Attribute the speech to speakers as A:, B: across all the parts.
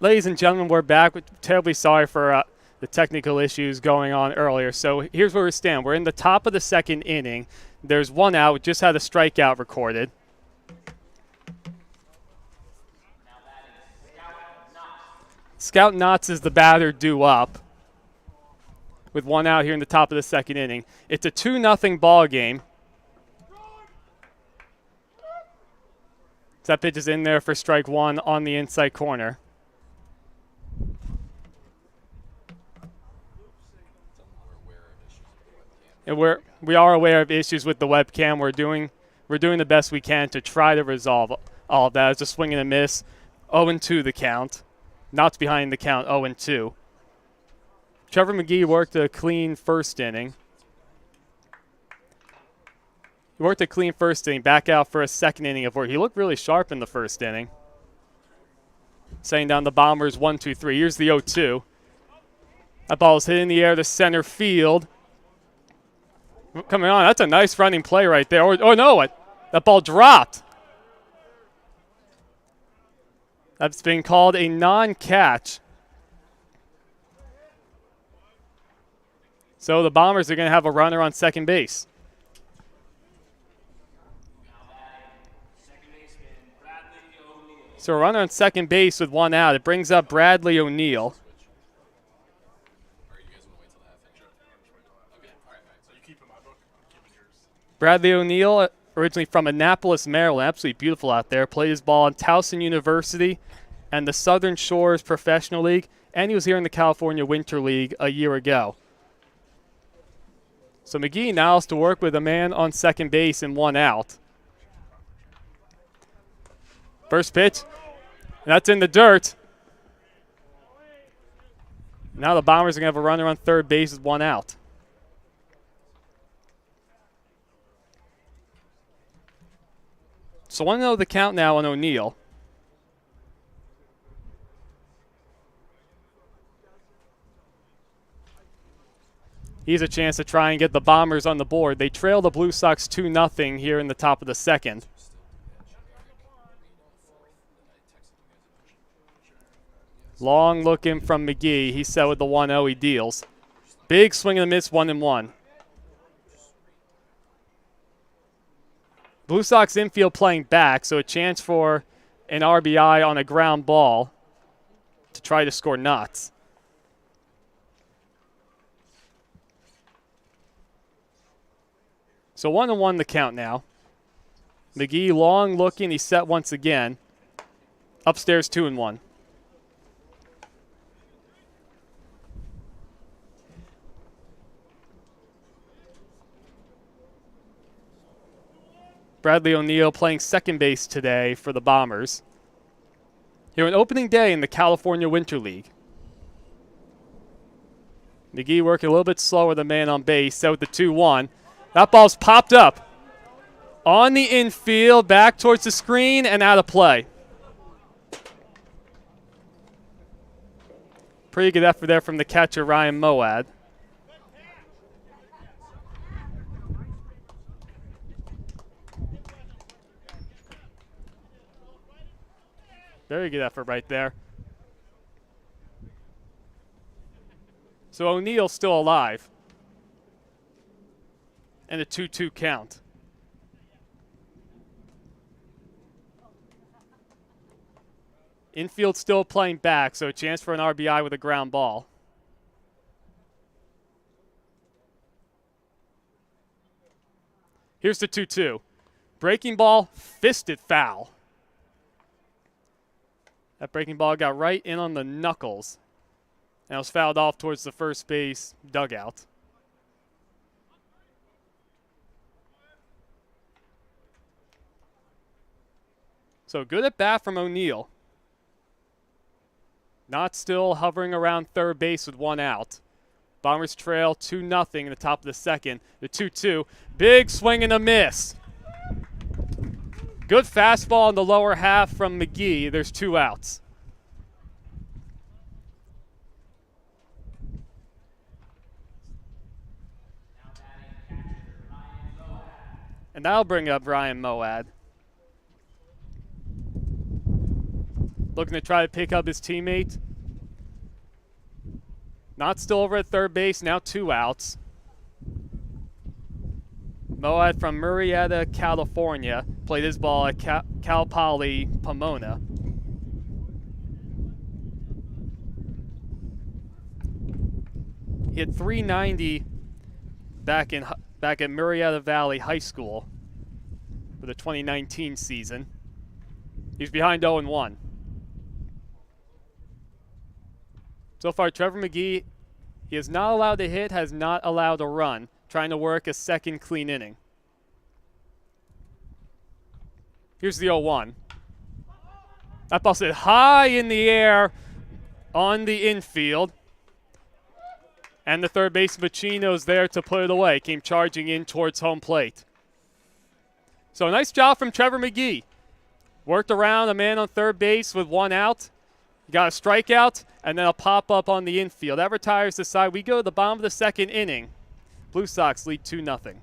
A: Ladies and gentlemen, we're back. We're terribly sorry for the technical issues going on earlier. So here's where we stand. We're in the top of the second inning. There's one out. We just had a strikeout recorded. Scout Knotts is the batter due up with one out here in the top of the second inning. It's a 2-0 ball game. That pitch is in there for strike one on the inside corner. And we are aware of issues with the webcam. We're doing the best we can to try to resolve all of that. It's a swing and a miss. 0-2 the count. Knotts behind the count, 0-2. Trevor McGee worked a clean first inning. He worked a clean first inning, back out for a second inning of work. He looked really sharp in the first inning. Setting down the Bombers 1-2-3. Here's the 0-2. That ball is hit in the air to center field. Coming on, that's a nice running play right there. Oh no, that ball dropped. That's been called a non-catch. So the Bombers are going to have a runner on second base. So a runner on second base with one out. It brings up Bradley O'Neill. Bradley O'Neill, originally from Annapolis, Maryland. Absolutely beautiful out there. Played his ball in Towson University and the Southern Shores Professional League. And he was here in the California Winter League a year ago. So McGee now has to work with a man on second base and one out. First pitch. That's in the dirt. Now the Bombers are going to have a runner on third base with one out. So 1-0 the count now on O'Neill. He's a chance to try and get the Bombers on the board. They trail the Blue Sox 2-0 here in the top of the second. Long look in from McGee. He's set with the 1-0. He deals. Big swing and a miss, 1-1. Blue Sox infield playing back, so a chance for an RBI on a ground ball to try to score Knotts. So 1-1 the count now. McGee long looking. He's set once again. Upstairs 2-1. Bradley O'Neill playing second base today for the Bombers. Here on opening day in the California Winter League. McGee working a little bit slower than man on base, set with the 2-1. That ball's popped up on the infield, back towards the screen, and out of play. Pretty good effort there from the catcher, Ryan Moad. Very good effort right there. So O'Neill's still alive. And a 2-2 count. Infield still playing back, so a chance for an RBI with a ground ball. Here's the 2-2. Breaking ball, fisted foul. That breaking ball got right in on the knuckles. And it was fouled off towards the first base dugout. So good at bat from O'Neill. Not still hovering around third base with one out. Bombers trail 2-0 in the top of the second. The 2-2. Big swing and a miss. Good fastball in the lower half from McGee. There's two outs. And that'll bring up Ryan Moad. looking to try to pick up his teammate. Not still over at third base, now 2 outs. Moad from Murrieta, California, played his ball at Cal Poly Pomona. He hit .390 back at Murrieta Valley High School for the 2019 season. He's behind 0-1. So far, Trevor McGee, he is not allowed to hit, has not allowed a run, trying to work a second clean inning. Here's the 0-1. That ball hit high in the air on the infield. And the third baseman Pacino's there to put it away. Came charging in towards home plate. So a nice job from Trevor McGee. Worked around a man on third base with 1 out. Got a strikeout, and then a pop-up on the infield. That retires the side. We go to the bottom of the second inning. Blue Sox lead 2-0.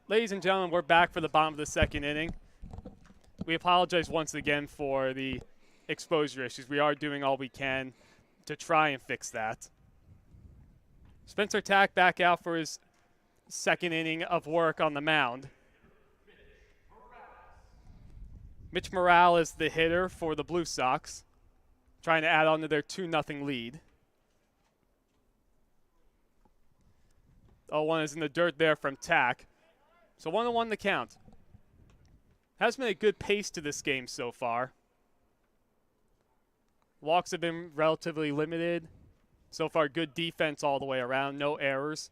A: Ladies and gentlemen, we're back for the bottom of the second inning. We apologize once again for the exposure issues. We are doing all we can to try and fix that. Spencer Tack back out for his second inning of work on the mound. Mitch Morale is the hitter for the Blue Sox, trying to add on to their 2-0 lead. 0-1 is in the dirt there from Tack. So 1-1 the count. Has been a good pace to this game so far. Walks have been relatively limited. So far, good defense all the way around. No errors.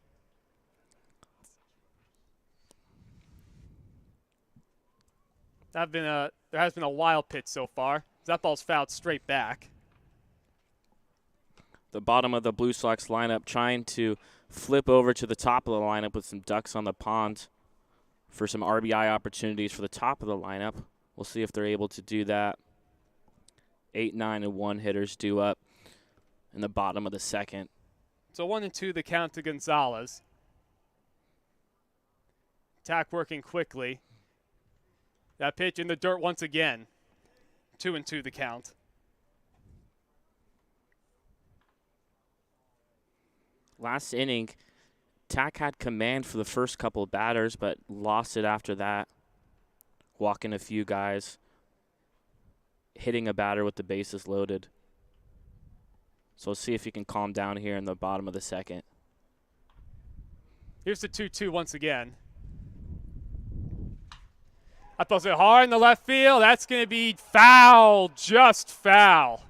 A: There has been a wild pitch so far. That ball's fouled straight back.
B: The bottom of the Blue Sox lineup trying to flip over to the top of the lineup with some ducks on the pond for some RBI opportunities for the top of the lineup. We'll see if they're able to do that. 8, 9, and 1 hitters due up in the bottom of the second.
A: So 1-2 the count to Gonzalez. Tack working quickly. That pitch in the dirt once again. 2-2 the count.
B: Last inning, Tack had command for the first couple of batters, but lost it after that. Walking a few guys, hitting a batter with the bases loaded. So we'll see if he can calm down here in the bottom of the second.
A: Here's the 2-2 once again. That throws it hard in the left field. That's going to be foul, just foul.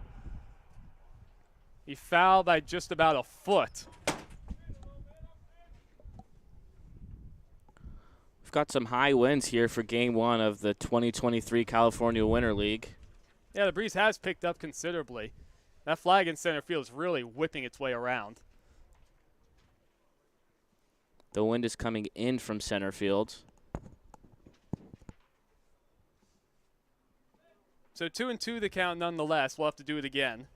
A: He fouled by just about a foot.
B: We've got some high winds here for Game 1 of the 2023 California Winter League.
A: Yeah, the breeze has picked up considerably. That flag in center field is really whipping its way around.
B: The wind is coming in from center field.
A: So 2-2 the count nonetheless. We'll have to do it again.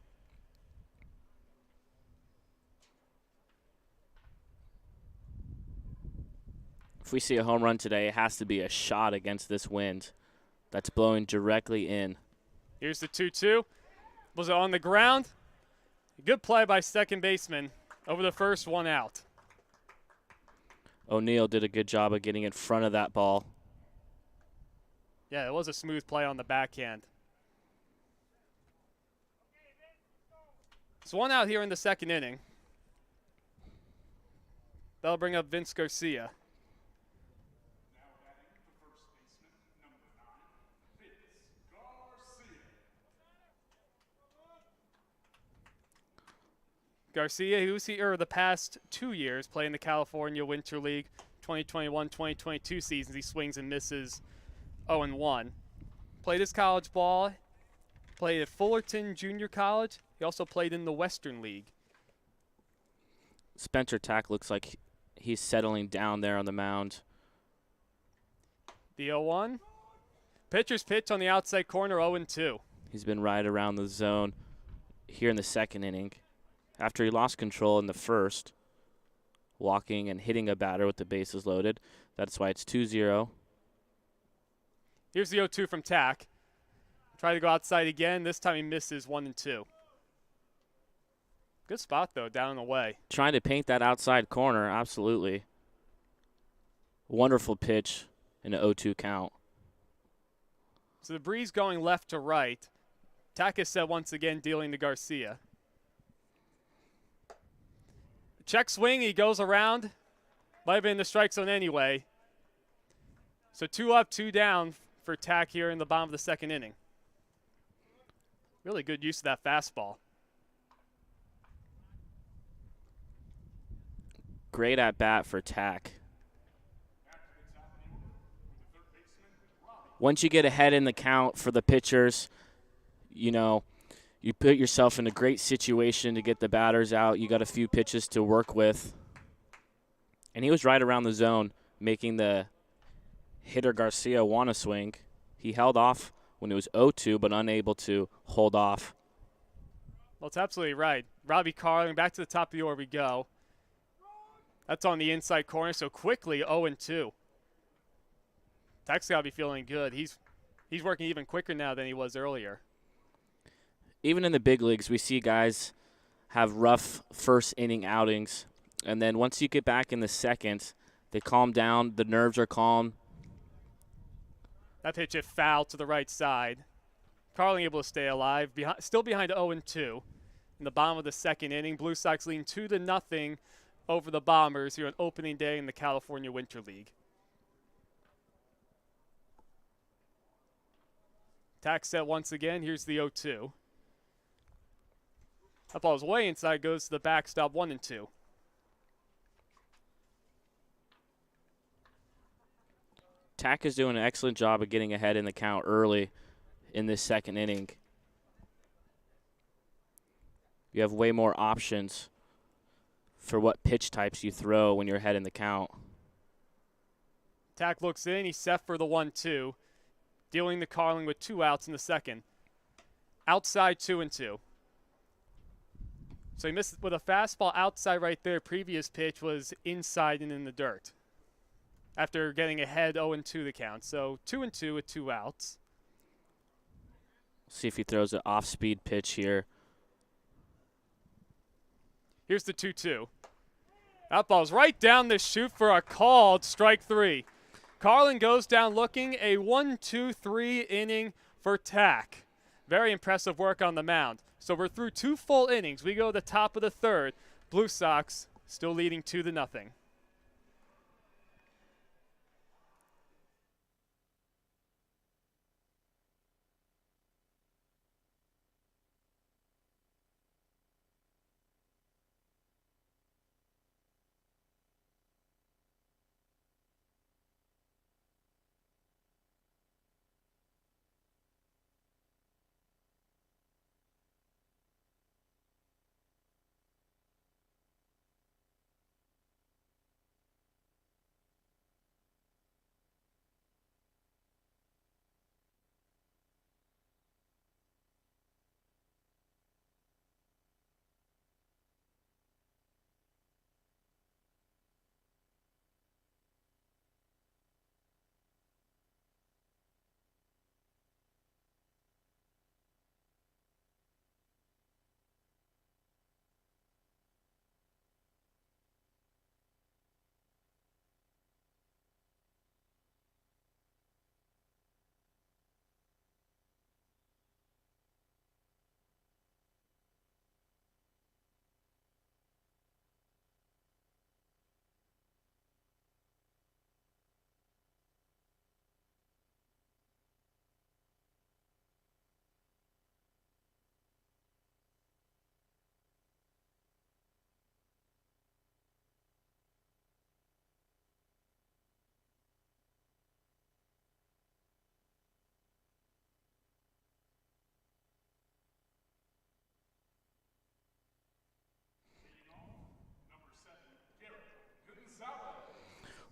B: If we see a home run today, it has to be a shot against this wind that's blowing directly in.
A: Here's the 2-2. Was it on the ground? Good play by second baseman over the first one out.
B: O'Neill did a good job of getting in front of that ball.
A: Yeah, it was a smooth play on the backhand. So one out here in the second inning. That'll bring up Vince Garcia. Garcia, who's here the past 2 years playing the California Winter League 2021-2022 seasons. He swings and misses 0-1. Played his college ball, played at Fullerton Junior College. He also played in the Western League.
B: Spencer Tack looks like he's settling down there on the mound.
A: The 0-1. Pitcher's pitch on the outside corner, 0-2.
B: He's been right around the zone here in the second inning. After he lost control in the first, walking and hitting a batter with the bases loaded. That's why it's 2-0.
A: Here's the 0-2 from Tack. Try to go outside again. This time he misses 1-2. Good spot, though, down and away.
B: Trying to paint that outside corner, absolutely. Wonderful pitch in an 0-2 count.
A: So the breeze going left to right. Tack is set once again, dealing to Garcia. Check swing, he goes around. Might have been in the strike zone anyway. So 2 up, 2 down for Tack here in the bottom of the second inning. Really good use of that fastball.
B: Great at bat for Tack. Once you get ahead in the count for the pitchers, you know, you put yourself in a great situation to get the batters out. You got a few pitches to work with. And he was right around the zone, making the hitter Garcia want to swing. He held off when it was 0-2, but unable to hold off.
A: Well, it's absolutely right. Robbie Carling, back to the top of the order we go. That's on the inside corner, so quickly 0-2. Tack's got to be feeling good. He's working even quicker now than he was earlier.
B: Even in the big leagues, we see guys have rough first inning outings. And then once you get back in the second, they calm down. The nerves are calm.
A: That pitch hit foul to the right side. Carling able to stay alive. Still behind 0-2 in the bottom of the second inning. Blue Sox leading 2-0 over the Bombers here on opening day in the California Winter League. Tack set once again. Here's the 0-2. That ball is way inside, goes to the backstop, 1-2.
B: Tack is doing an excellent job of getting ahead in the count early in this second inning. You have way more options for what pitch types you throw when you're ahead in the count.
A: Tack looks in. He's set for the 1-2. Dealing to Carlin with 2 outs in the second. Outside 2-2. So he missed with a fastball outside right there. Previous pitch was inside and in the dirt. After getting ahead 0-2 the count. So 2-2 with 2 outs.
B: See if he throws an off-speed pitch here.
A: Here's the 2-2. That ball's right down the chute for a called strike 3. Carlin goes down looking. A 1-2-3 inning for Tack. Very impressive work on the mound. So we're through 2 full innings. We go to the top of the third. Blue Sox still leading 2-0.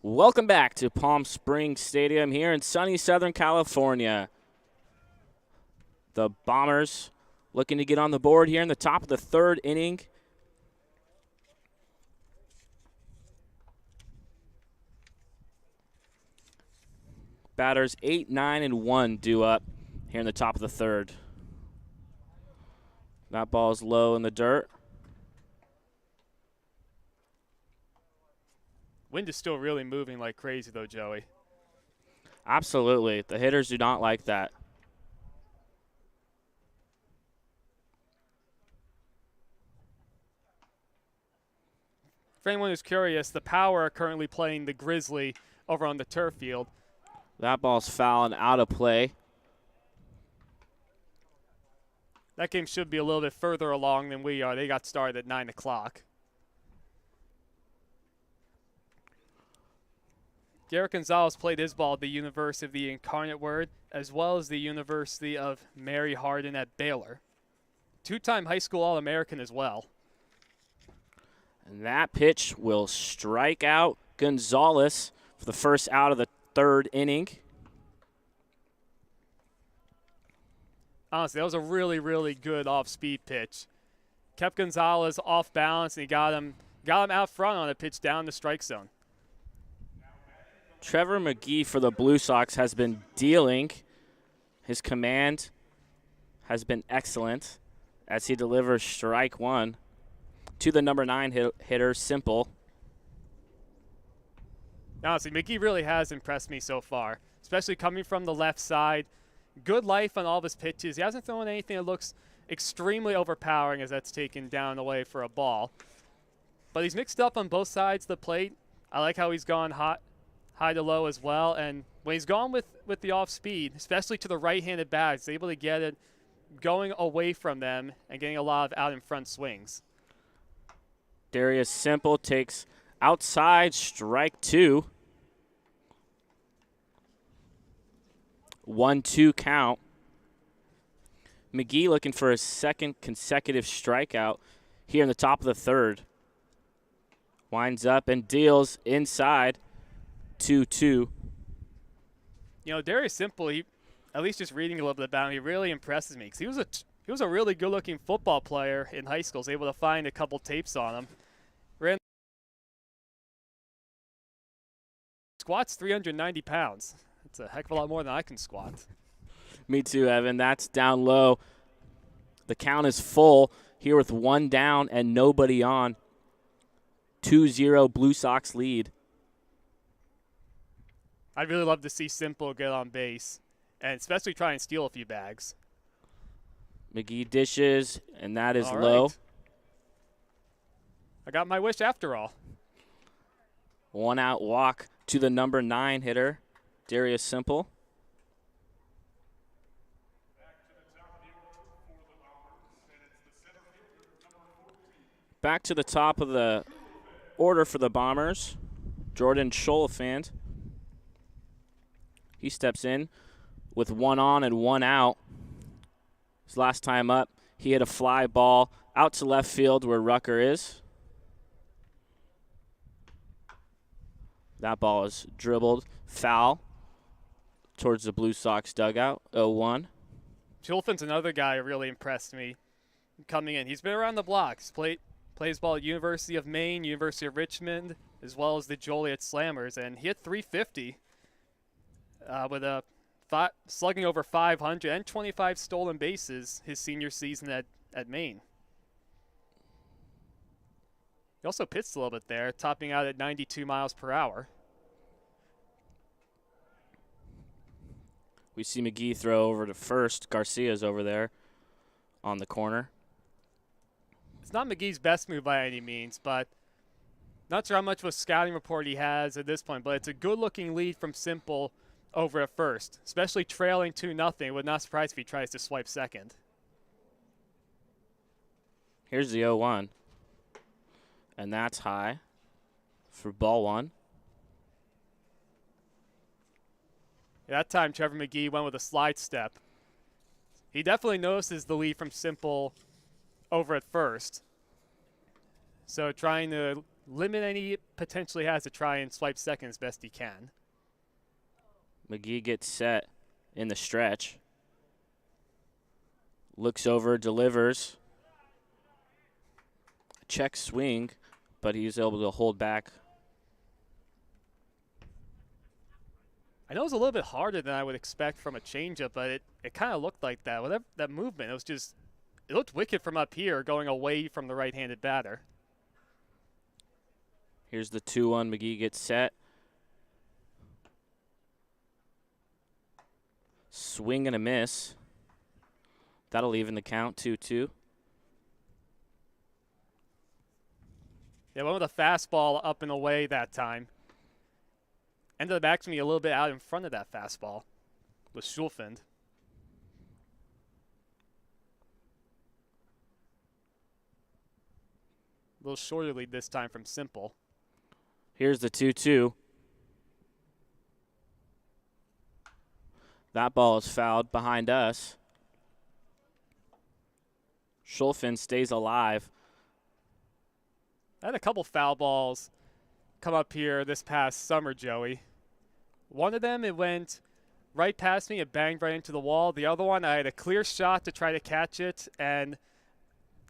B: Welcome back to Palm Springs Stadium here in sunny Southern California. The Bombers looking to get on the board here in the top of the third inning. Batters 8, 9, and 1 due up here in the top of the third. That ball's low in the dirt.
A: Wind is still really moving like crazy, though, Joey.
B: Absolutely. The hitters do not like that.
A: For anyone who's curious, the Power are currently playing the Grizzly over on the turf field.
B: That ball's foul and out of play.
A: That game should be a little bit further along than we are. They got started at 9 o'clock. Garrett Gonzalez played his ball at the University of the Incarnate Word, as well as the University of Mary Hardin at Baylor. 2-time high school All-American as well.
B: And that pitch will strike out Gonzalez for the first out of the third inning.
A: Honestly, that was a really, really good off-speed pitch. Kept Gonzalez off balance, and he got him out front on a pitch down the strike zone.
B: Trevor McGee for the Blue Sox has been dealing. His command has been excellent as he delivers strike 1 to the number 9 hitter, Simple.
A: Honestly, McGee really has impressed me so far, especially coming from the left side. Good life on all of his pitches. He hasn't thrown anything that looks extremely overpowering as that's taken down away for a ball. But he's mixed up on both sides of the plate. I like how he's gone high to low as well. And when he's gone with the off speed, especially to the right-handed bats, he's able to get it going away from them and getting a lot of out in front swings.
B: Darius Simple takes outside strike 2. 1-2 count. McGee looking for his second consecutive strikeout here in the top of the third. Winds up and deals inside 2-2.
A: Darius Simple, at least just reading a little bit about him, he really impresses me because he was a really good-looking football player in high school. I was able to find a couple tapes on him. Squats 390 pounds. That's a heck of a lot more than I can squat.
B: Me too, Evan. That's down low. The count is full here with one down and nobody on. 2-0 Blue Sox lead.
A: I'd really love to see Simple get on base and especially try and steal a few bags.
B: McGee dishes, and that is
A: all
B: low.
A: Right. I got my wish after all.
B: 1 out walk to the number 9 hitter, Darius Simple. Back to the top of the order for the Bombers, Jordan Scholfin. He steps in with 1 on and 1 out. His last time up, he hit a fly ball out to left field where Rucker is. That ball is dribbled foul towards the Blue Sox dugout, 0-1.
A: Scholfin's another guy who really impressed me coming in. He's been around the block. He's plays ball at University of Maine, University of Richmond, as well as the Joliet Slammers, and he hit 350 with a slugging over 500 and 25 stolen bases his senior season at Maine. He also pitched a little bit there, topping out at 92 miles per hour.
B: We see McGee throw over to first. Garcia's over there on the corner.
A: It's not McGee's best move by any means, but not sure how much of a scouting report he has at this point, but it's a good-looking lead from Simple over at first, especially trailing 2-0. It would not surprise if he tries to swipe second.
B: Here's the 0-1. And that's high for ball 1.
A: That time, Trevor McGee went with a slide step. He definitely notices the lead from Simple over at first. So trying to limit any he potentially has to try and swipe second as best he can.
B: McGee gets set in the stretch. Looks over, delivers. Check swing, but he's able to hold back.
A: I know it was a little bit harder than I would expect from a changeup, but it kind of looked like that. With that movement, it looked wicked from up here, going away from the right-handed batter.
B: Here's the 2-1. McGee gets set. Swing and a miss. That'll even the count, 2-2.
A: They went with a fastball up and away that time. Ended up actually a little bit out in front of that fastball with Scholfin. A little shorter lead this time from Simple.
B: Here's the 2-2. That ball is fouled behind us. Scholfin stays alive.
A: I had a couple foul balls come up here this past summer, Joey. One of them, it went right past me. It banged right into the wall. The other one, I had a clear shot to try to catch it, and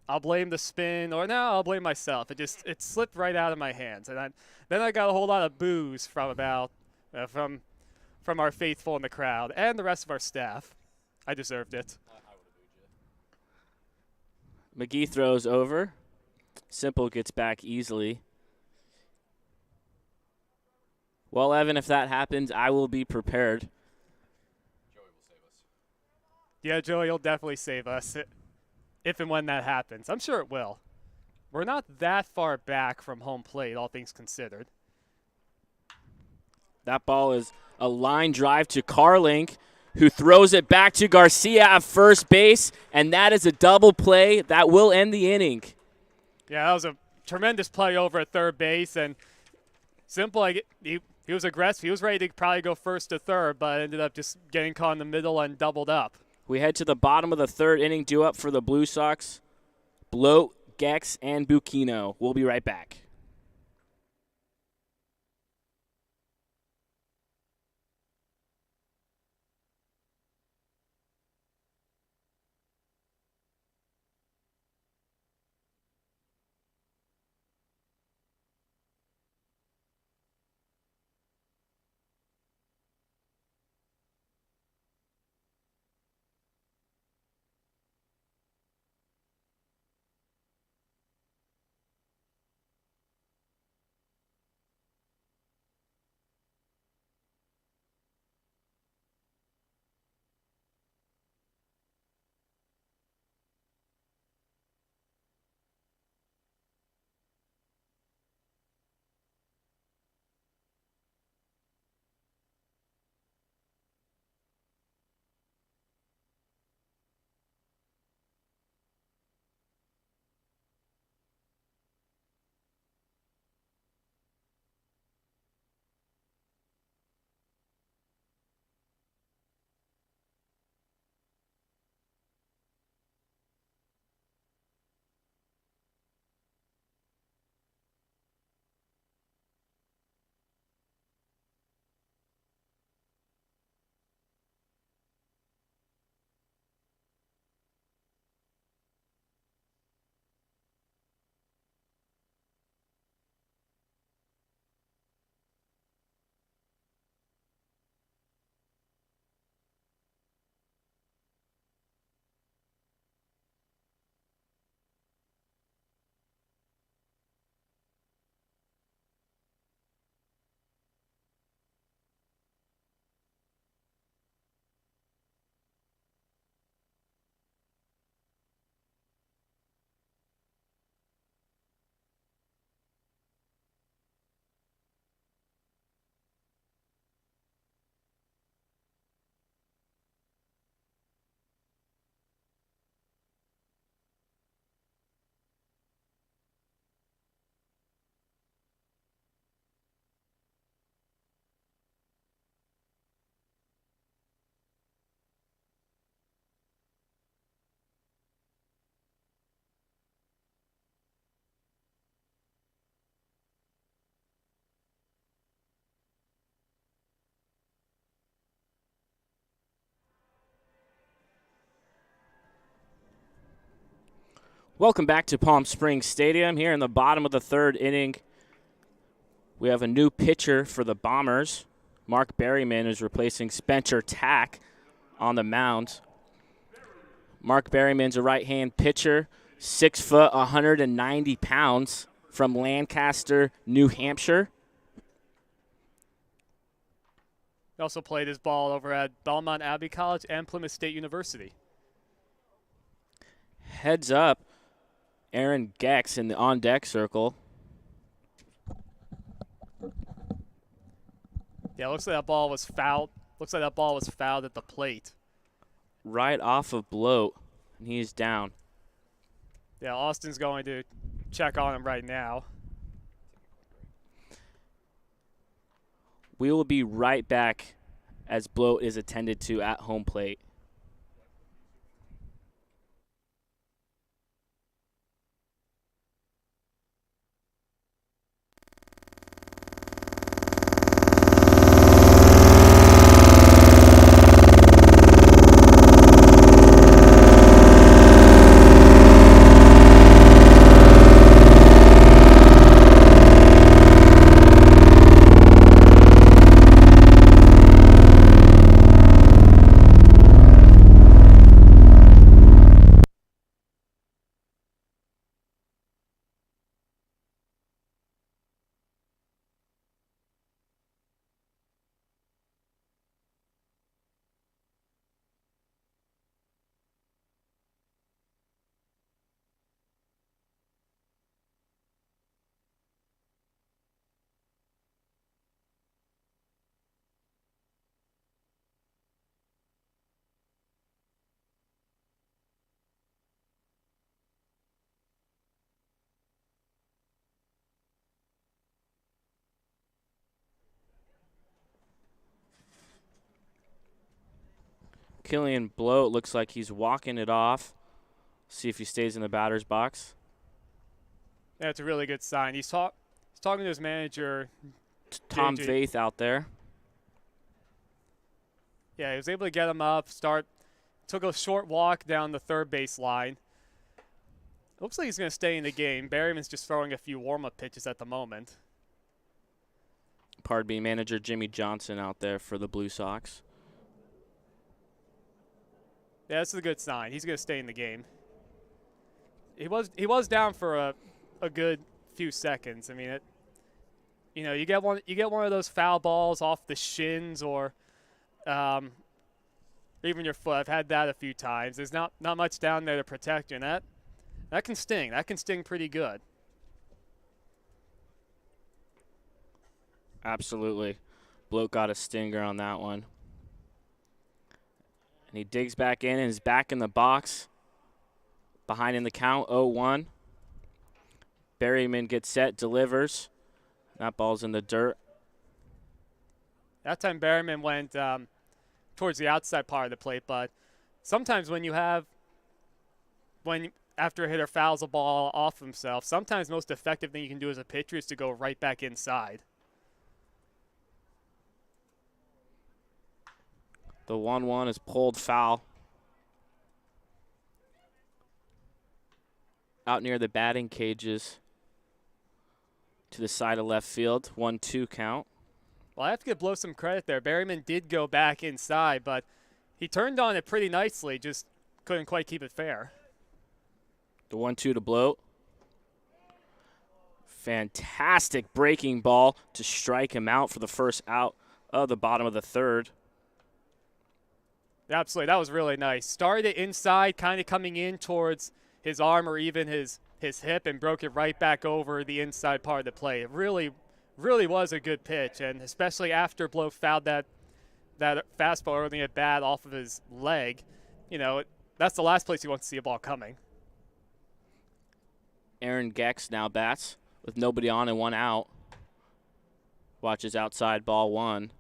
A: I'll blame the spin, or no, I'll blame myself. It slipped right out of my hands, and then I got a whole lot of boos from our faithful in the crowd and the rest of our staff. I deserved it.
B: McGee throws over. Simple gets back easily. Well, Evan, if that happens, I will be prepared.
C: Joey will save us.
A: Yeah, Joey, you'll definitely save us if and when that happens. I'm sure it will. We're not that far back from home plate, all things considered.
B: That ball is a line drive to Carling, who throws it back to Garcia at first base, and that is a double play that will end the inning.
A: Yeah, that was a tremendous play over at third base, and Simple, he was aggressive. He was ready to probably go first to third, but ended up just getting caught in the middle and doubled up.
B: We head to the bottom of the third inning, due up for the Blue Sox. Bloat, Gex, and Bucchino. We'll be right back. Welcome back to Palm Springs Stadium. Here in the bottom of the third inning, we have a new pitcher for the Bombers. Mark Berryman is replacing Spencer Tack on the mound. Mark Berryman's a right-hand pitcher, 6 foot, 190 pounds, from Lancaster, New Hampshire.
A: He also played his ball over at Belmont Abbey College and Plymouth State University.
B: Heads up, Aaron Gex in the on-deck circle.
A: Yeah, looks like that ball was fouled. Looks like that ball was fouled at the plate.
B: Right off of Bloat, and he's down.
A: Yeah, Austin's going to check on him right now.
B: We will be right back as Bloat is attended to at home plate. Killian Bloat looks like he's walking it off. See if he stays in the batter's box.
A: Yeah, it's a really good sign. He's talking to his manager,
B: Tom
A: JJ.
B: Faith out there.
A: Yeah, he was able to get him up, took a short walk down the third base line. Looks like he's going to stay in the game. Berryman's just throwing a few warm-up pitches at the moment.
B: Pardon me, manager Jimmy Johnson out there for the Blue Sox.
A: Yeah, this is a good sign. He's going to stay in the game. He was down for a good few seconds. I mean, you get one of those foul balls off the shins or even your foot. I've had that a few times. There's not much down there to protect you, and that can sting. That can sting pretty good.
B: Absolutely. Bloat got a stinger on that one. And he digs back in and is back in the box. Behind in the count, 0-1. Berryman gets set, delivers. That ball's in the dirt.
A: That time Berryman went towards the outside part of the plate, but sometimes after a hitter fouls a ball off himself, sometimes the most effective thing you can do as a pitcher is to go right back inside.
B: The 1-1 is pulled foul. Out near the batting cages to the side of left field. 1-2 count.
A: Well, I have to give Blow some credit there. Berryman did go back inside, but he turned on it pretty nicely, just couldn't quite keep it fair.
B: The 1-2 to Bloat. Fantastic breaking ball to strike him out for the first out of the bottom of the third.
A: Absolutely, that was really nice. Started it inside, kind of coming in towards his arm or even his hip, and broke it right back over the inside part of the plate. It really was a good pitch, and especially after Blow fouled that fastball early at bat off of his leg, that's the last place you want to see a ball coming.
B: Aaron Gex now bats with nobody on and one out. Watches outside, ball one.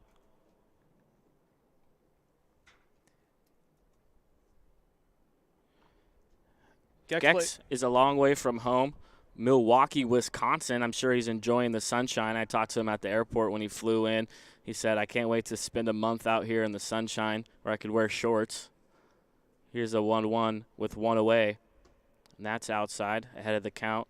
B: Gex is a long way from home. Milwaukee, Wisconsin. I'm sure he's enjoying the sunshine. I talked to him at the airport when he flew in. He said, I can't wait to spend a month out here in the sunshine where I could wear shorts. Here's a 1-1 with one away. And that's outside, ahead of the count,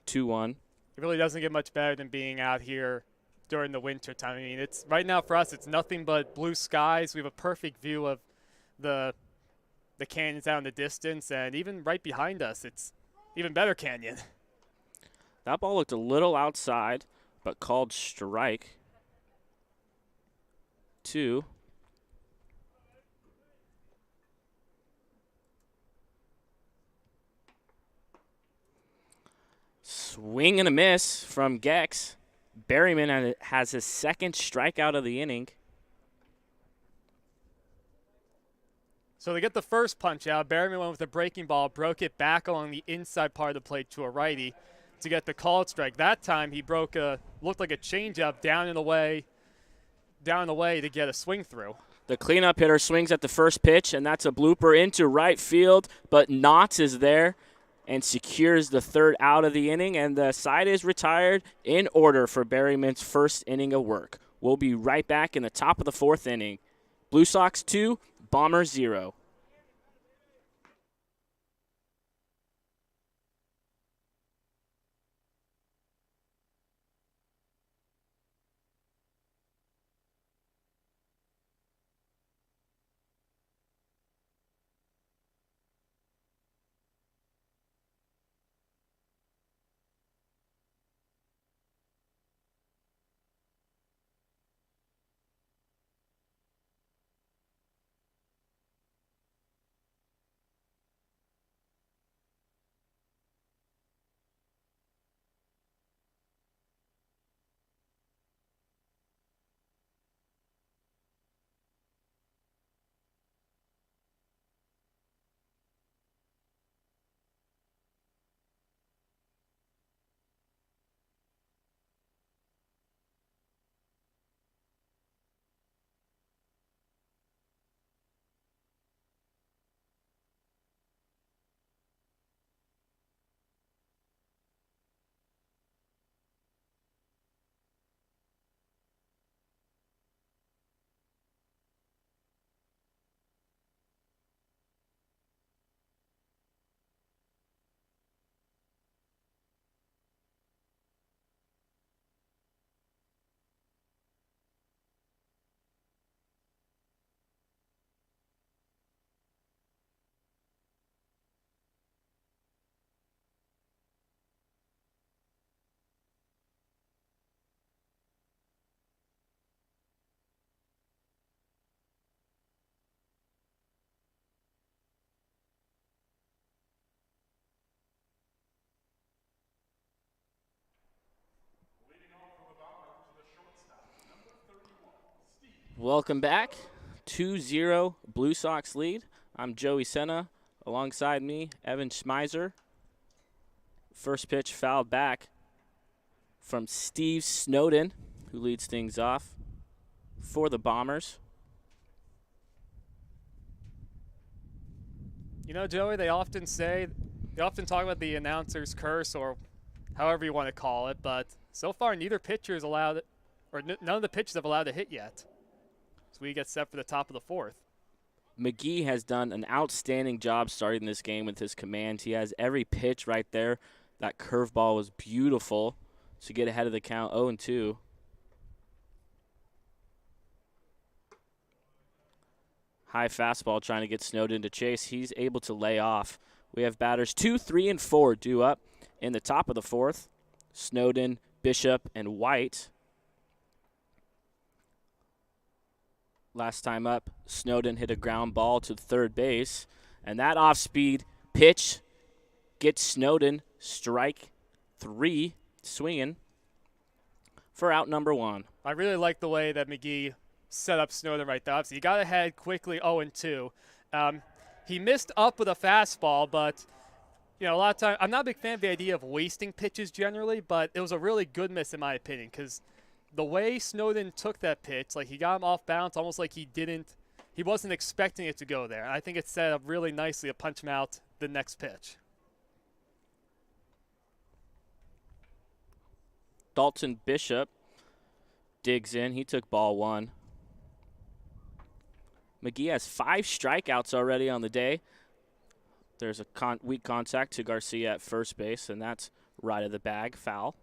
B: 2-1.
A: It really doesn't get much better than being out here during the winter time. I mean, it's right now for us, it's nothing but blue skies. We have a perfect view of the canyons out in the distance, and even right behind us, it's even better canyon.
B: That ball looked a little outside, but called strike. 2. Swing and a miss from Gex. Berryman has his second strikeout of the inning.
A: So they get the first punch out. Berryman went with a breaking ball, broke it back along the inside part of the plate to a righty to get the called strike. That time he looked like a changeup down and away to get a swing through.
B: The cleanup hitter swings at the first pitch, and that's a blooper into right field, but Knotts is there and secures the third out of the inning, and the side is retired in order for Berryman's first inning of work. We'll be right back in the top of the fourth inning. Blue Sox 2, Bombers 0. Welcome back. 2-0 Blue Sox lead. I'm Joey Senna. Alongside me, Evan Schmeiser. First pitch fouled back from Steve Snowden, who leads things off for the Bombers.
A: You know, Joey, they often talk about the announcer's curse or however you want to call it, but so far neither pitcher is allowed, or none of the pitchers have allowed a hit yet. So we get set for the top of the fourth.
B: McGee has done an outstanding job starting this game with his command. He has every pitch right there. That curveball was beautiful to get ahead of the count 0-2. High fastball trying to get Snowden to chase. He's able to lay off. We have batters 2, 3, and 4 due up in the top of the fourth. Snowden, Bishop, and White. Last time up, Snowden hit a ground ball to third base, and that off-speed pitch gets Snowden strike 3, swinging for out number 1.
A: I really like the way that McGee set up Snowden right there. Obviously, he got ahead quickly 0-2. He missed up with a fastball, but you know, a lot of time I'm not a big fan of the idea of wasting pitches generally, but it was a really good miss in my opinion because the way Snowden took that pitch, like he got him off balance, almost like he wasn't expecting it to go there. I think it set up really nicely to punch him out the next pitch.
B: Dalton Bishop digs in. He took ball 1. McGee has 5 strikeouts already on the day. There's a weak contact to Garcia at first base, and that's right of the bag, foul.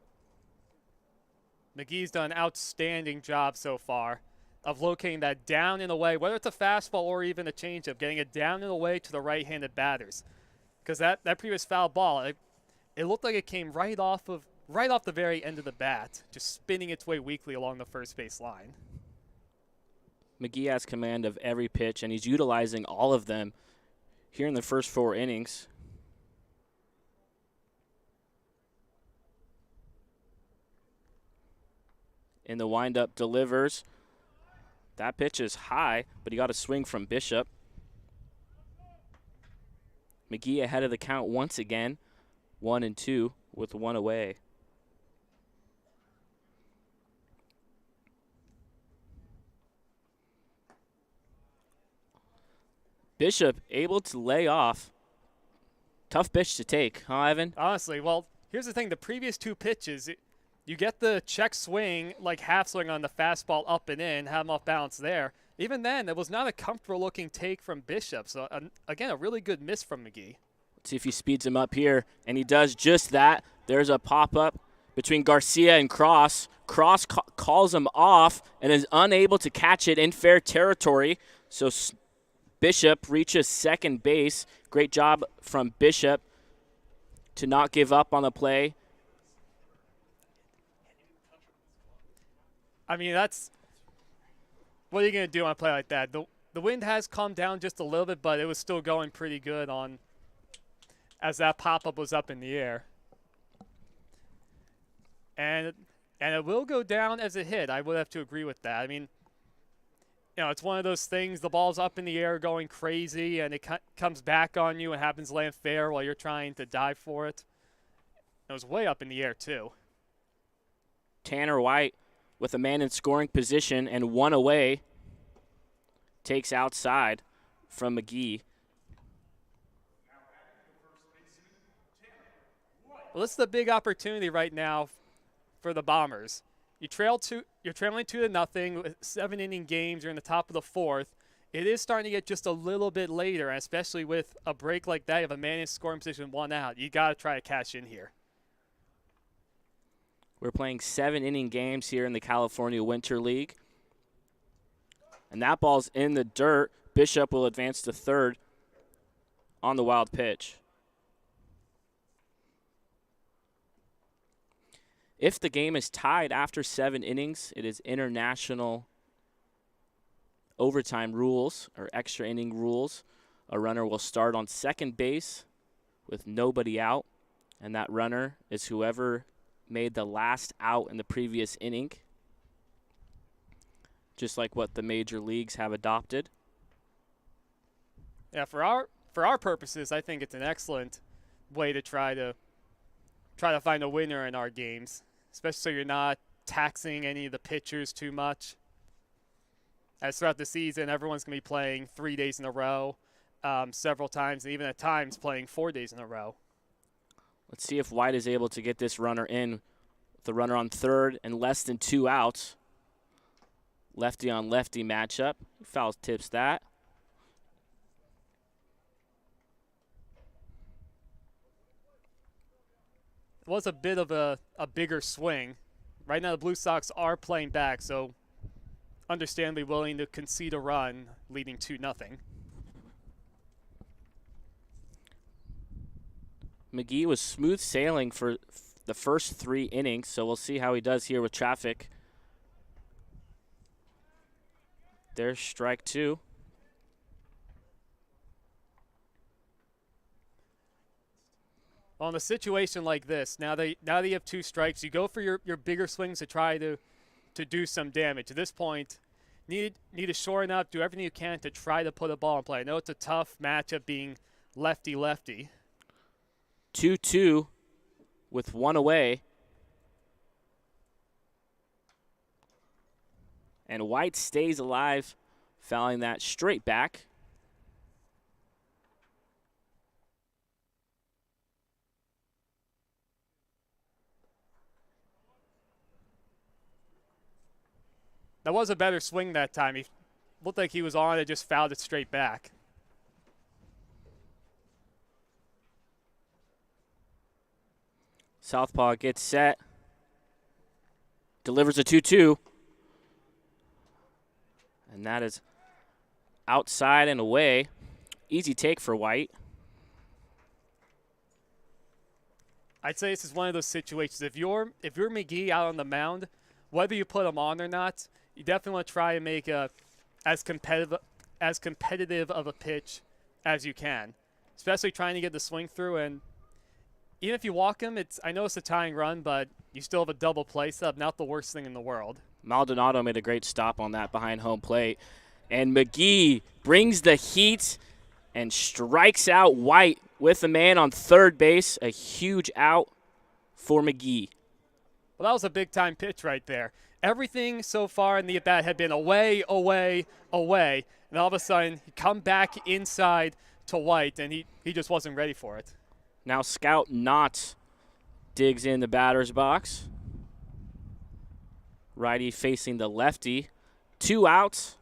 A: McGee's done an outstanding job so far of locating that down and away, whether it's a fastball or even a changeup, getting it down and away to the right-handed batters. Because that previous foul ball, it looked like it came right off the very end of the bat, just spinning its way weakly along the first base line.
B: McGee has command of every pitch, and he's utilizing all of them here in the first 4 innings. In the windup, delivers. That pitch is high, but he got a swing from Bishop. McGee ahead of the count once again, 1-2 with 1 away. Bishop able to lay off. Tough pitch to take, huh, Ivan?
A: Honestly, well, here's the thing. The previous 2 pitches, you get the check swing, like half swing on the fastball up and in, have him off balance there. Even then, it was not a comfortable-looking take from Bishop. So, again, a really good miss from McGee.
B: Let's see if he speeds him up here, and he does just that. There's a pop-up between Garcia and Cross. Cross calls him off and is unable to catch it in fair territory. So Bishop reaches second base. Great job from Bishop to not give up on the play.
A: I mean, what are you going to do on a play like that? The wind has calmed down just a little bit, but it was still going pretty good as that pop-up was up in the air. And it will go down as a hit. I would have to agree with that. I mean, it's one of those things, the ball's up in the air going crazy, and it comes back on you and happens to land fair while you're trying to dive for it. It was way up in the air, too.
B: Tanner White with a man in scoring position and 1 away takes outside from McGee.
A: Well, this is the big opportunity right now for the Bombers. You're trailing 2-0 with 7-inning games. You're in the top of the 4th. It is starting to get just a little bit later, and especially with a break like that, you have a man in scoring position, 1 out. You got to try to cash in here.
B: We're playing 7-inning games here in the California Winter League. And that ball's in the dirt. Bishop will advance to third on the wild pitch. If the game is tied after 7 innings, it is international overtime rules or extra inning rules. A runner will start on second base with nobody out, and that runner is whoever made the last out in the previous inning, just like what the major leagues have adopted.
A: Yeah, for our purposes, I think it's an excellent way to try to find a winner in our games, especially so you're not taxing any of the pitchers too much. As throughout the season, everyone's going to be playing 3 days in a row, several times, and even at times playing 4 days in a row.
B: Let's see if White is able to get this runner in. The runner on third and less than 2 outs. Lefty on lefty matchup. Foul tips that.
A: It was a bit of a bigger swing. Right now the Blue Sox are playing back, so understandably willing to concede a run, leading 2-0.
B: McGee was smooth sailing for the first 3 innings, so we'll see how he does here with traffic. There's strike 2.
A: Well, in a situation like this, now that you have 2 strikes, you go for your bigger swings to try to do some damage. At this point, need to shorten up, do everything you can to try to put a ball in play. I know it's a tough matchup being lefty-lefty.
B: 2-2 with 1 away. And White stays alive, fouling that straight back.
A: That was a better swing that time. He looked like he was on it, just fouled it straight back.
B: Southpaw gets set. Delivers a 2-2. And that is outside and away. Easy take for White.
A: I'd say this is one of those situations. If you're McGee out on the mound, whether you put him on or not, you definitely want to try and make as competitive of a pitch as you can, especially trying to get the swing through. And even if you walk him, I know it's a tying run, but you still have a double play sub. Not the worst thing in the world.
B: Maldonado made a great stop on that behind home plate. And McGee brings the heat and strikes out White with a man on third base. A huge out for McGee.
A: Well, that was a big-time pitch right there. Everything so far in the at-bat had been away, away, away. And all of a sudden, he come back inside to White, and he just wasn't ready for it.
B: Now Scout Knott digs in the batter's box. Righty facing the lefty. 2 outs.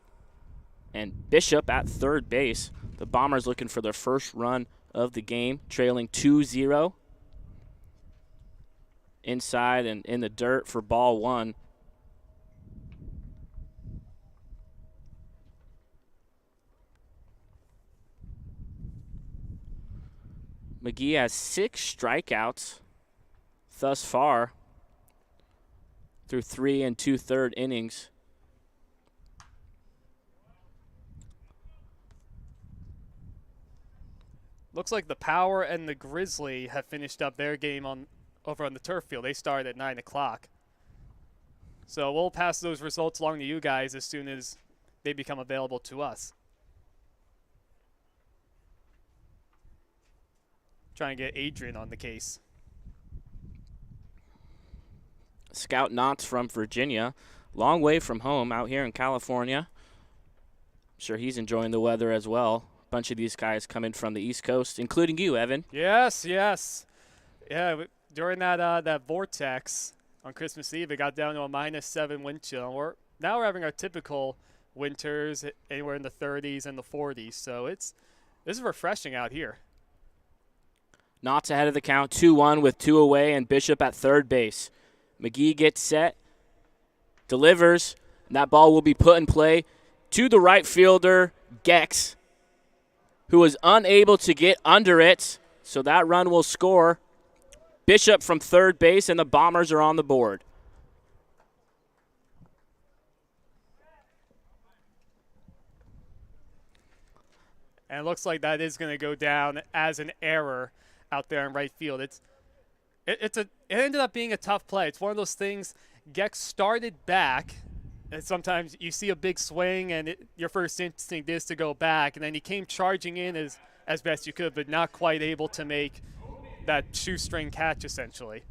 B: And Bishop at third base. The Bombers looking for their first run of the game, trailing 2-0. Inside and in the dirt for ball 1. McGee has 6 strikeouts thus far through 3 2/3 innings.
A: Looks like the Power and the Grizzly have finished up their game over on the turf field. They started at 9 o'clock. So we'll pass those results along to you guys as soon as they become available to us. Trying to get Adrian on the case.
B: Scout Knotts from Virginia. Long way from home out here in California. I'm sure he's enjoying the weather as well. A bunch of these guys coming from the East Coast, including you, Evan.
A: Yes. Yeah, during that vortex on Christmas Eve, it got down to a -7 wind chill. Now we're having our typical winters anywhere in the 30s and the 40s. So this is refreshing out here.
B: Knotts ahead of the count, 2-1 with 2 away, and Bishop at third base. McGee gets set, delivers, and that ball will be put in play to the right fielder, Gex, who was unable to get under it, so that run will score. Bishop from third base, and the Bombers are on the board.
A: And it looks like that is going to go down as an error out there in right field. It ended up being a tough play. It's one of those things. Gex started back, and sometimes you see a big swing, and your first instinct is to go back, and then he came charging in as best you could, but not quite able to make that shoestring catch, essentially.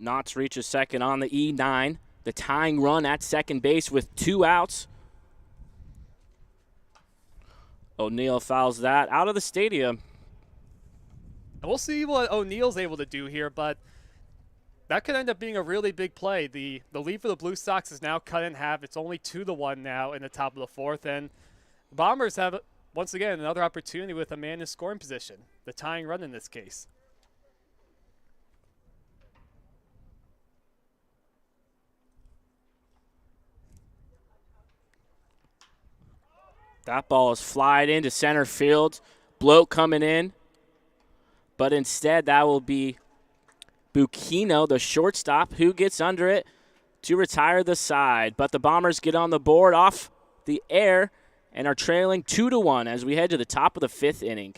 B: Knotts reaches second on the E9. The tying run at second base with 2 outs. O'Neill fouls that out of the stadium.
A: And we'll see what O'Neill's able to do here, but that could end up being a really big play. The lead for the Blue Sox is now cut in half. It's only 2-1 now in the top of the 4th, and the Bombers have, once again, another opportunity with a man in scoring position, the tying run in this case.
B: That ball is flied into center field. Bloat coming in. But instead, that will be Bucchino, the shortstop, who gets under it to retire the side. But the Bombers get on the board off the air and are trailing 2-1 as we head to the top of the 5th inning.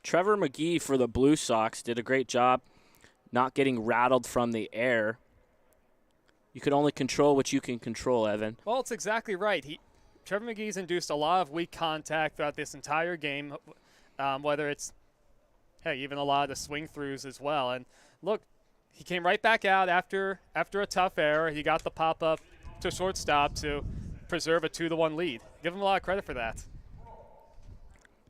B: Trevor McGee for the Blue Sox did a great job not getting rattled from the air. You can only control what you can control, Evan.
A: Well, it's exactly right. Trevor McGee's induced a lot of weak contact throughout this entire game, whether it's, even a lot of the swing throughs as well. And look, he came right back out after a tough error. He got the pop-up to shortstop to preserve a 2-1 lead. Give him a lot of credit for that.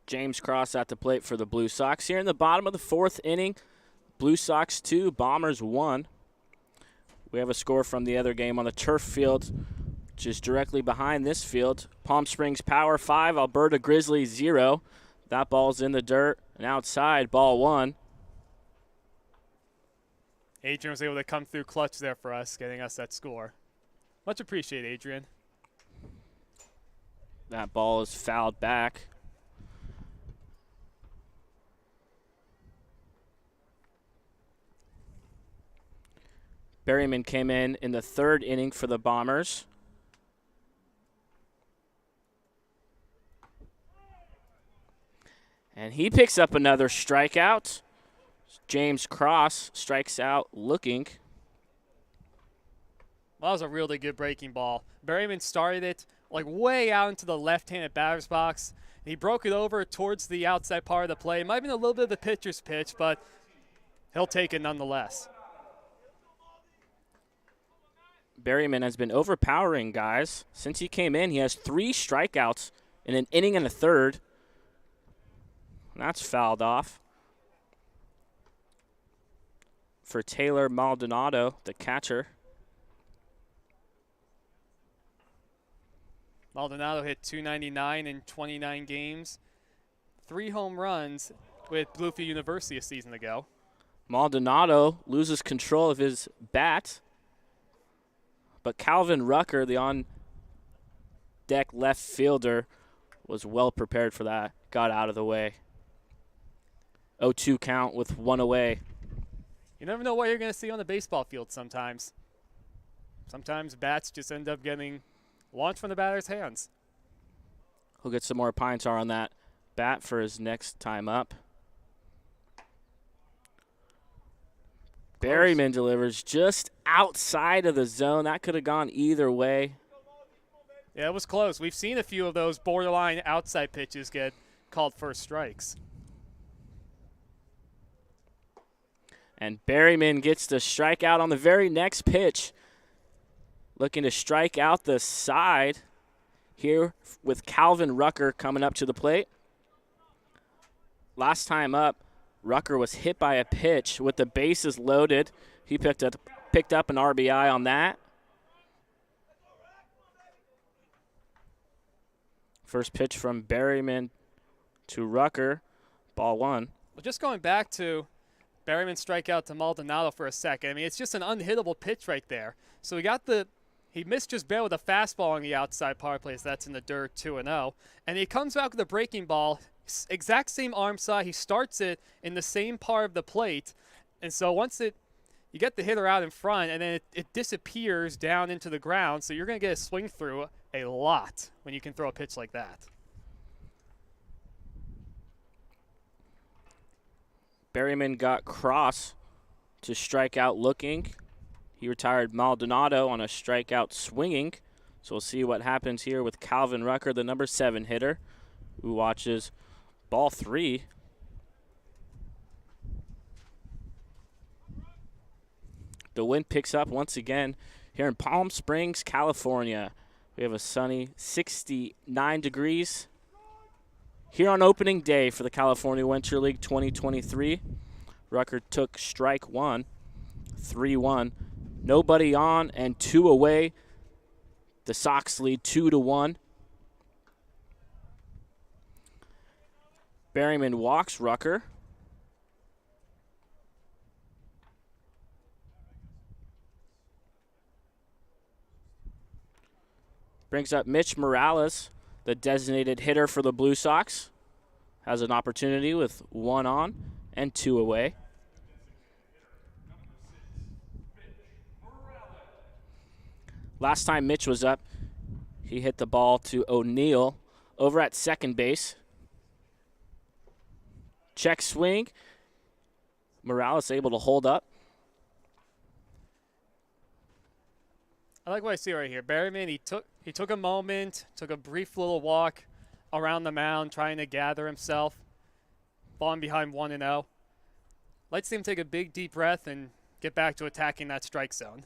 B: James Cross at the plate for the Blue Sox. Here in the bottom of the 4th inning, Blue Sox 2, Bombers 1. We have a score from the other game on the turf field, which is directly behind this field. Palm Springs Power 5, Alberta Grizzlies 0. That ball's in the dirt and outside, ball 1.
A: Adrian was able to come through clutch there for us, getting us that score. Much appreciated, Adrian.
B: That ball is fouled back. Berryman came in the 3rd inning for the Bombers. And he picks up another strikeout. James Cross strikes out looking.
A: Well, that was a really good breaking ball. Berryman started it like way out into the left-handed batter's box. He broke it over towards the outside part of the play. It might have been a little bit of the pitcher's pitch, but he'll take it nonetheless.
B: Berryman has been overpowering guys. Since he came in, he has 3 strikeouts in an inning and a third. That's fouled off for Taylor Maldonado, the catcher.
A: Maldonado hit .299 in 29 games, 3 home runs with Bluefield University a season ago.
B: Maldonado loses control of his bat, but Calvin Rucker, the on-deck left fielder, was well prepared for that, got out of the way. 0-2 count with 1 away.
A: You never know what you're going to see on the baseball field sometimes. Sometimes bats just end up getting launched from the batter's hands.
B: He'll get some more pine tar on that bat for his next time up. Berryman delivers just outside of the zone. That could have gone either way.
A: Yeah, it was close. We've seen a few of those borderline outside pitches get called first strikes.
B: And Berryman gets the strikeout on the very next pitch. Looking to strike out the side here with Calvin Rucker coming up to the plate. Last time up, Rucker was hit by a pitch with the bases loaded. He picked up an RBI on that. First pitch from Berryman to Rucker, ball 1.
A: Well, just going back to Berryman's strikeout to Maldonado for a second. I mean, it's just an unhittable pitch right there. So he missed just bare with a fastball on the outside power play. That's in the dirt, 2-0. And he comes back with a breaking ball, exact same arm side. He starts it in the same part of the plate. And so you get the hitter out in front, and then it disappears down into the ground. So you're going to get a swing through a lot when you can throw a pitch like that.
B: Berryman got Cross to strike out looking. He retired Maldonado on a strikeout swinging. So we'll see what happens here with Calvin Rucker, the number 7 hitter, who watches ball 3. The wind picks up once again here in Palm Springs, California. We have a sunny 69 degrees here on opening day for the California Winter League 2023. Rucker took strike 1, 3-1. Nobody on and 2 away. The Sox lead 2-1. Berryman walks Rucker. Brings up Mitch Morales, the designated hitter for the Blue Sox. Has an opportunity with 1 on and 2 away. Last time Mitch was up, he hit the ball to O'Neill over at second base. Check swing. Morales able to hold up.
A: I like what I see right here. Berryman, he took a moment, took a brief little walk around the mound, trying to gather himself, falling behind 1-0. Let's see him take a big deep breath and get back to attacking that strike zone.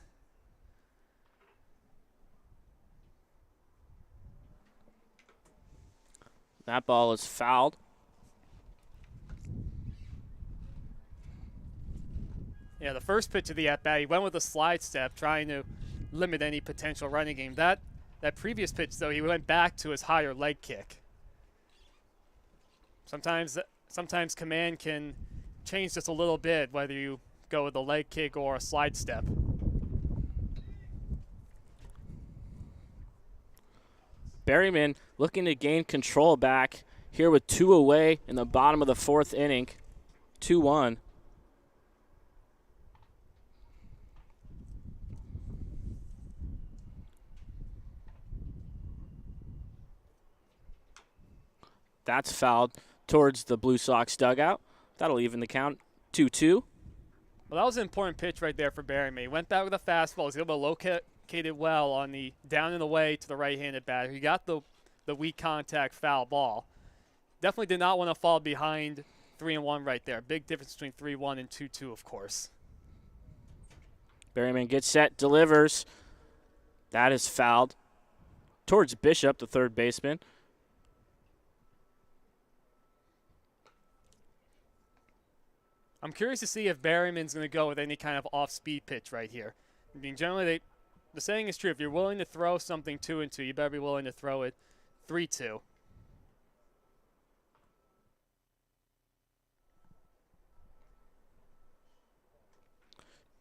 B: That ball is fouled.
A: Yeah, the first pitch of the at-bat, he went with a slide step, trying to limit any potential running game. That previous pitch, though, he went back to his higher leg kick. Sometimes command can change just a little bit, whether you go with a leg kick or a slide step.
B: Berryman looking to gain control back here with 2 away in the bottom of the 4th inning. 2-1. That's fouled towards the Blue Sox dugout. That'll even the count. 2-2.
A: Well, that was an important pitch right there for Berryman. He went back with a fastball. He was able to locate it well on the down and away to the right-handed batter. He got the weak contact foul ball. Definitely did not want to fall behind 3-1 right there. Big difference between 3-1 and 2-2, of course.
B: Berryman gets set, delivers. That is fouled towards Bishop, the third baseman.
A: I'm curious to see if Berryman's going to go with any kind of off-speed pitch right here. I mean, generally, the saying is true. If you're willing to throw something 2-2, you better be willing to throw it 3-2.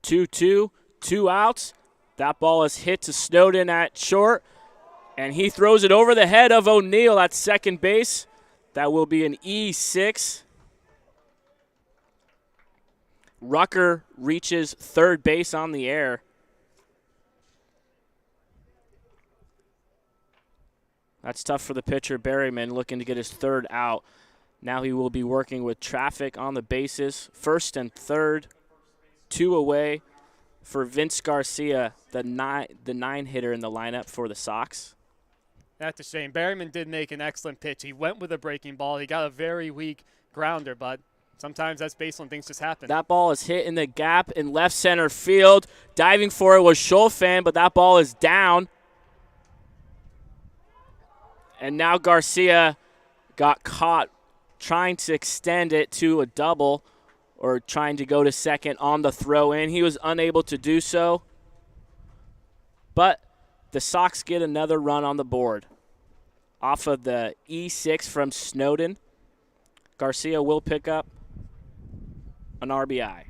B: 2-2, 2 outs. That ball is hit to Snowden at short, and he throws it over the head of O'Neill at second base. That will be an E6. Rucker reaches third base on the air. That's tough for the pitcher, Berryman, looking to get his third out. Now he will be working with traffic on the bases. First and third, 2 away for Vince Garcia, the nine hitter in the lineup for the Sox.
A: That's a shame. Berryman did make an excellent pitch. He went with a breaking ball. He got a very weak grounder, but sometimes that's baseball and things just happen.
B: That ball is hit in the gap in left center field. Diving for it was Scholfin, but that ball is down. And now Garcia got caught trying to extend it to a double or trying to go to second on the throw in. He was unable to do so. But the Sox get another run on the board off of the E6 from Snowden. Garcia will pick up an RBI.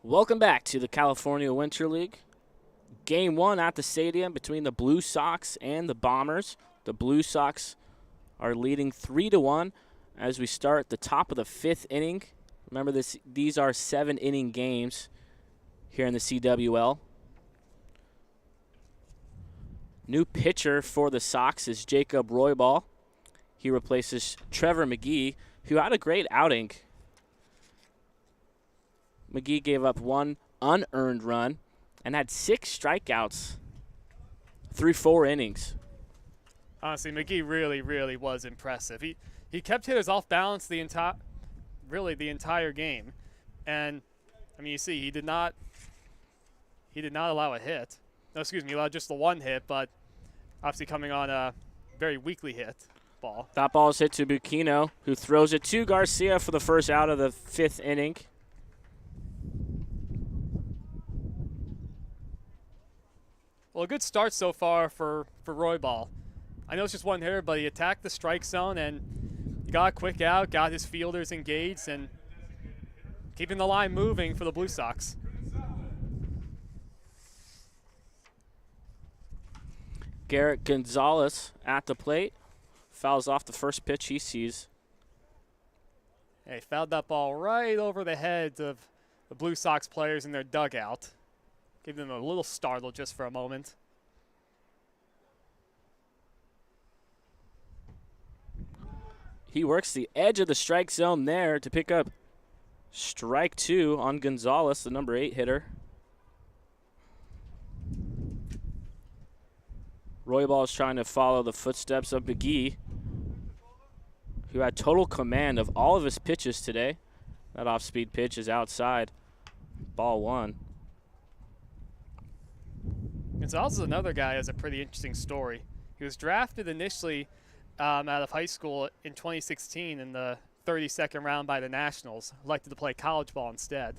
B: Welcome back to the California Winter League. Game 1 at the stadium between the Blue Sox and the Bombers. The Blue Sox are leading 3-1 as we start the top of the 5th inning. Remember, these are 7-inning games here in the CWL. New pitcher for the Sox is Jacob Roybal. He replaces Trevor McGee, who had a great outing. McGee gave up 1 unearned run and had 6 strikeouts through 4 innings.
A: Honestly, McGee really was impressive. He kept hitters off balance the entire game, and I mean, you see, he did not allow a hit. No, excuse me, he allowed just the 1 hit, but obviously coming on a very weakly hit ball.
B: That ball is hit to Bukino, who throws it to Garcia for the first out of the 5th inning.
A: Well, a good start so far for Roybal. I know it's just 1 hitter, but he attacked the strike zone and he got a quick out, got his fielders engaged, and keeping the line moving for the Blue Sox.
B: Garrett Gonzalez at the plate. Fouls off the first pitch he sees.
A: Yeah, he fouled that ball right over the heads of the Blue Sox players in their dugout. Gave them a little startle just for a moment.
B: He works the edge of the strike zone there to pick up strike 2 on Gonzalez, the number 8 hitter. Roybal is trying to follow the footsteps of McGee, who had total command of all of his pitches today. That off-speed pitch is outside. Ball 1.
A: Gonzalez is another guy who has a pretty interesting story. He was drafted initially out of high school in 2016 in the 32nd round by the Nationals. Elected to play college ball instead.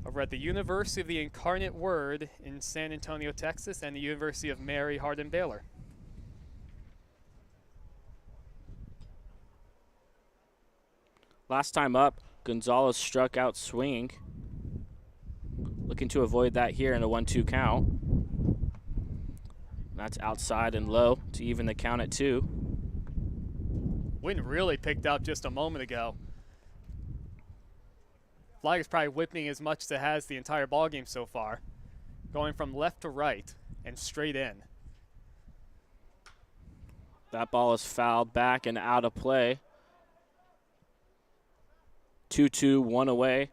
A: Over at the University of the Incarnate Word in San Antonio, Texas, and the University of Mary Hardin Baylor.
B: Last time up, Gonzalez struck out swinging. Looking to avoid that here in a 1-2 count. That's outside and low to even the count at 2.
A: Wind really picked up just a moment ago. Flag is probably whipping as much as it has the entire ballgame so far. Going from left to right and straight in.
B: That ball is fouled back and out of play. 2-2, 1 away.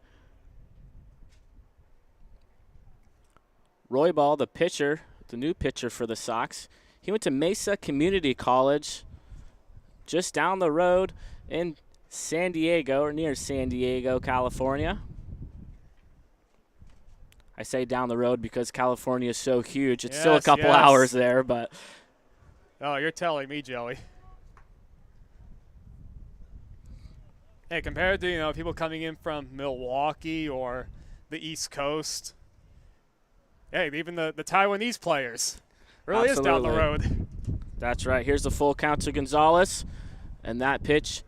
B: Roybal, the pitcher, the new pitcher for the Sox. He went to Mesa Community College just down the road in San Diego, or near San Diego, California. I say down the road because California is so huge. It's still a couple hours there, but.
A: Oh, you're telling me, Joey. Hey, compared to, people coming in from Milwaukee or the East Coast, hey, even the Taiwanese players really is down the road.
B: That's right. Here's the full count to Gonzalez, and that pitch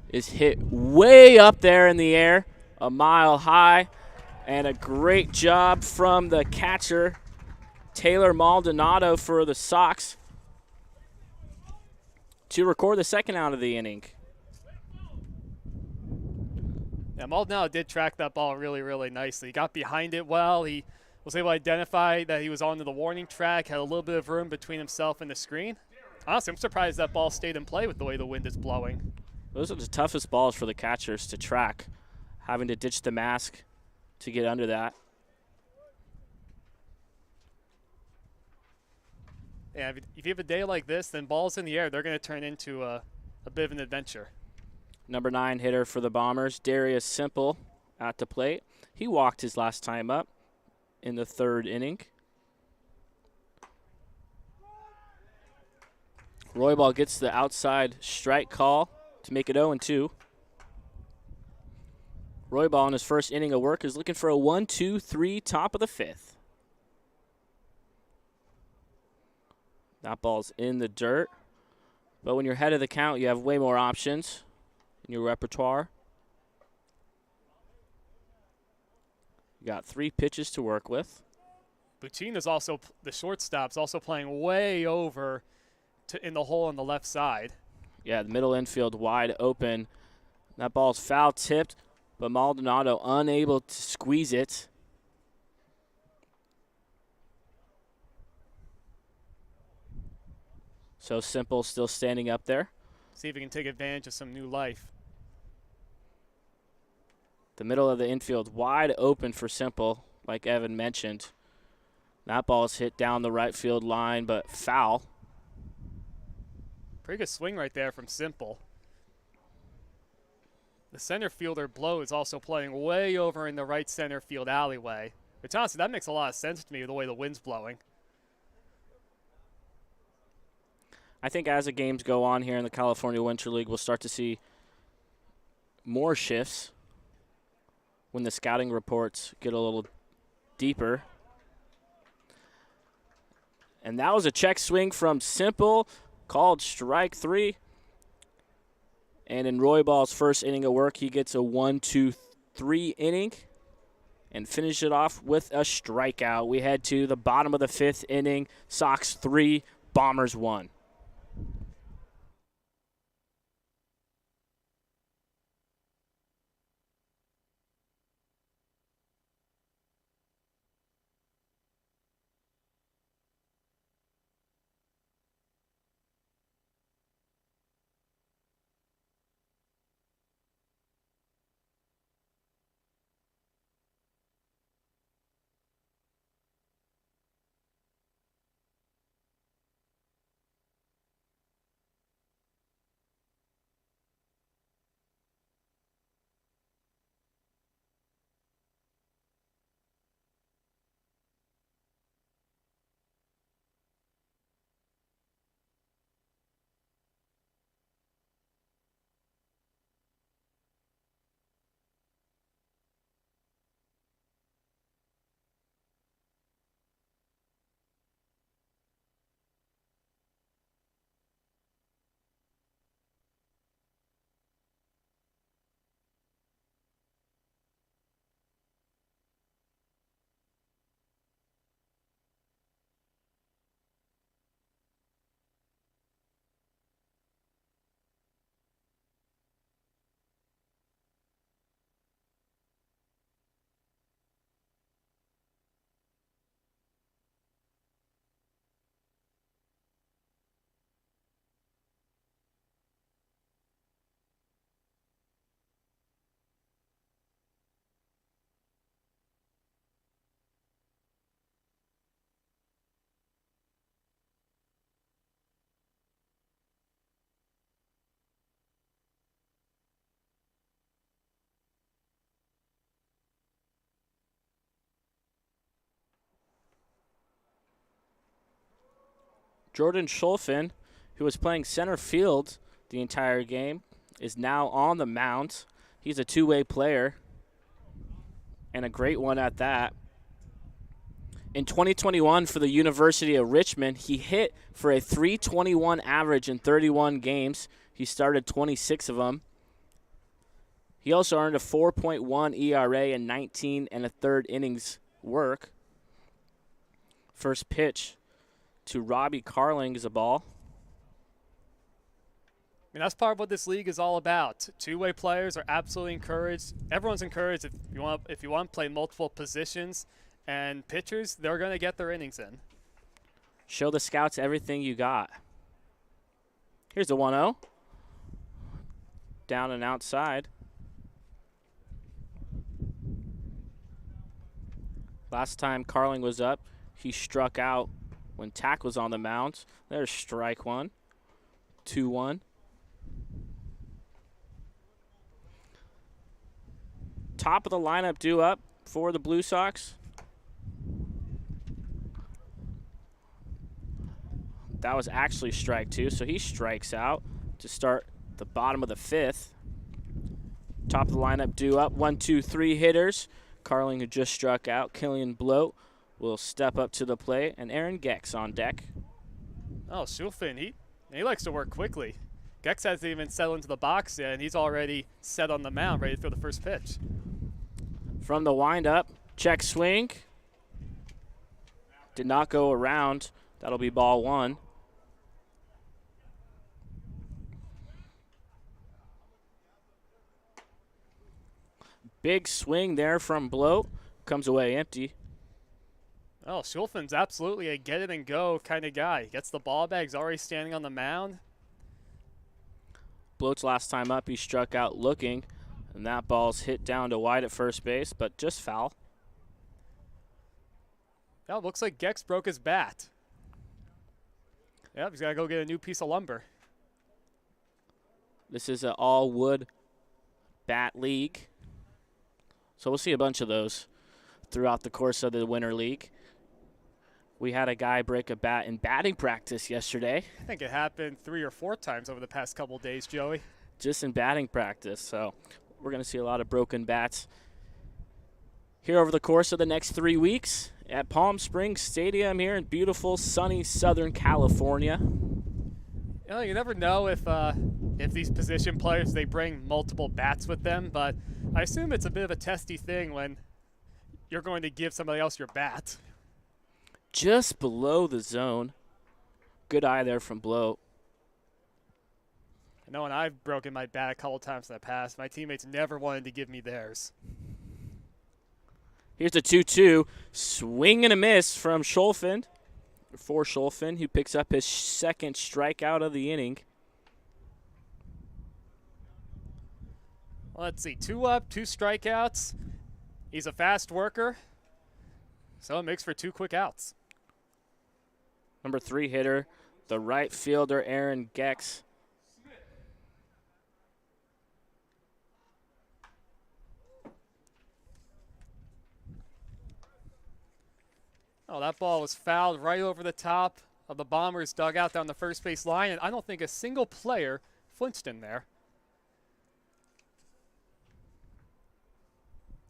B: is hit way up there in the air, a mile high, and a great job from the catcher, Taylor Maldonado, for the Sox to record the second out of the inning.
A: Yeah, Maldonado did track that ball really nicely. He got behind it well. He was able to identify that he was onto the warning track, had a little bit of room between himself and the screen. Honestly, I'm surprised that ball stayed in play with the way the wind is blowing.
B: Those are the toughest balls for the catchers to track, having to ditch the mask to get under that.
A: Yeah, if you have a day like this, then balls in the air, they're going to turn into a bit of an adventure.
B: Number 9 hitter for the Bombers, Darius Simple, at the plate. He walked his last time up in the 3rd inning. Roybal gets the outside strike call to make it 0-2. Roybal in his first inning of work is looking for a 1-2-3 top of the 5th. That ball's in the dirt. But when you're ahead of the count, you have way more options. in your repertoire. You got 3 pitches to work with.
A: Buccina's also, the shortstop's also playing way over in the hole on the left side.
B: Yeah, the middle infield wide open. That ball's foul tipped, but Maldonado unable to squeeze it. So Simple still standing up there.
A: See if he can take advantage of some new life.
B: The middle of the infield wide open for Simple, like Evan mentioned. That ball is hit down the right field line, but foul.
A: Pretty good swing right there from Simple. The center fielder, Blow, is also playing way over in the right center field alleyway. But honestly, that makes a lot of sense to me the way the wind's blowing.
B: I think as the games go on here in the California Winter League, we'll start to see more shifts when the scouting reports get a little deeper. And that was a check swing from Simple, called strike 3. And in Roy Ball's first inning of work, he gets a 1-2-3 inning and finish it off with a strikeout. We head to the bottom of the 5th inning. Sox 3, Bombers 1. Jordan Scholfin, who was playing center field the entire game, is now on the mound. He's a two-way player, and a great one at that. In 2021 for the University of Richmond, he hit for a .321 average in 31 games. He started 26 of them. He also earned a 4.1 ERA in 19 and a third innings work. First pitch to Robbie Carling is a ball.
A: I mean, that's part of what this league is all about. Two-way players are absolutely encouraged. Everyone's encouraged if you want to play multiple positions, and pitchers, they're going to get their innings in.
B: Show the scouts everything you got. Here's the 1-0. Down and outside. Last time Carling was up, he struck out when Tack was on the mound. There's strike 1. 2-1. Top of the lineup due up for the Blue Sox. That was actually strike 2, so he strikes out to start the bottom of the 5th. Top of the lineup due up. 1, 2, 3 hitters. Carling, who just struck out. Killian Bloat will step up to the plate, and Aaron Gex on deck.
A: Oh, Scholfin, he likes to work quickly. Gex hasn't even settled into the box yet, and he's already set on the mound, ready to throw the first pitch.
B: From the windup, check swing. Did not go around. That'll be ball one. Big swing there from Bloat. Comes away empty.
A: Oh, Scholfin's absolutely a get it and go kind of guy. He gets the ball back. He's already standing on the mound.
B: Bloat's last time up, he struck out looking, and that ball's hit down to wide at first base, but just foul.
A: Oh, it looks like Gex broke his bat. Yep, he's got to go get a new piece of lumber.
B: This is an all-wood bat league, so we'll see a bunch of those throughout the course of the Winter League. We had a guy break a bat in batting practice yesterday.
A: I think it happened 3 or 4 times over the past couple days, Joey.
B: Just in batting practice, so we're going to see a lot of broken bats here over the course of the next 3 weeks at Palm Springs Stadium here in beautiful, sunny Southern California.
A: You know, you never know if these position players, they bring multiple bats with them, but I assume it's a bit of a testy thing when you're going to give somebody else your bat.
B: Just below the zone. Good eye there from Bloat.
A: I know when I've broken my bat a couple times in the past, my teammates never wanted to give me theirs.
B: Here's a 2-2. Swing and a miss from Scholfin. For Scholfin, who picks up his second strikeout of the inning.
A: Well, let's see. 2 up, 2 strikeouts. He's a fast worker, so it makes for 2 quick outs.
B: Number 3 hitter, the right fielder, Aaron Gex.
A: Oh, that ball was fouled right over the top of the Bombers' dugout down the first base line, and I don't think a single player flinched in there.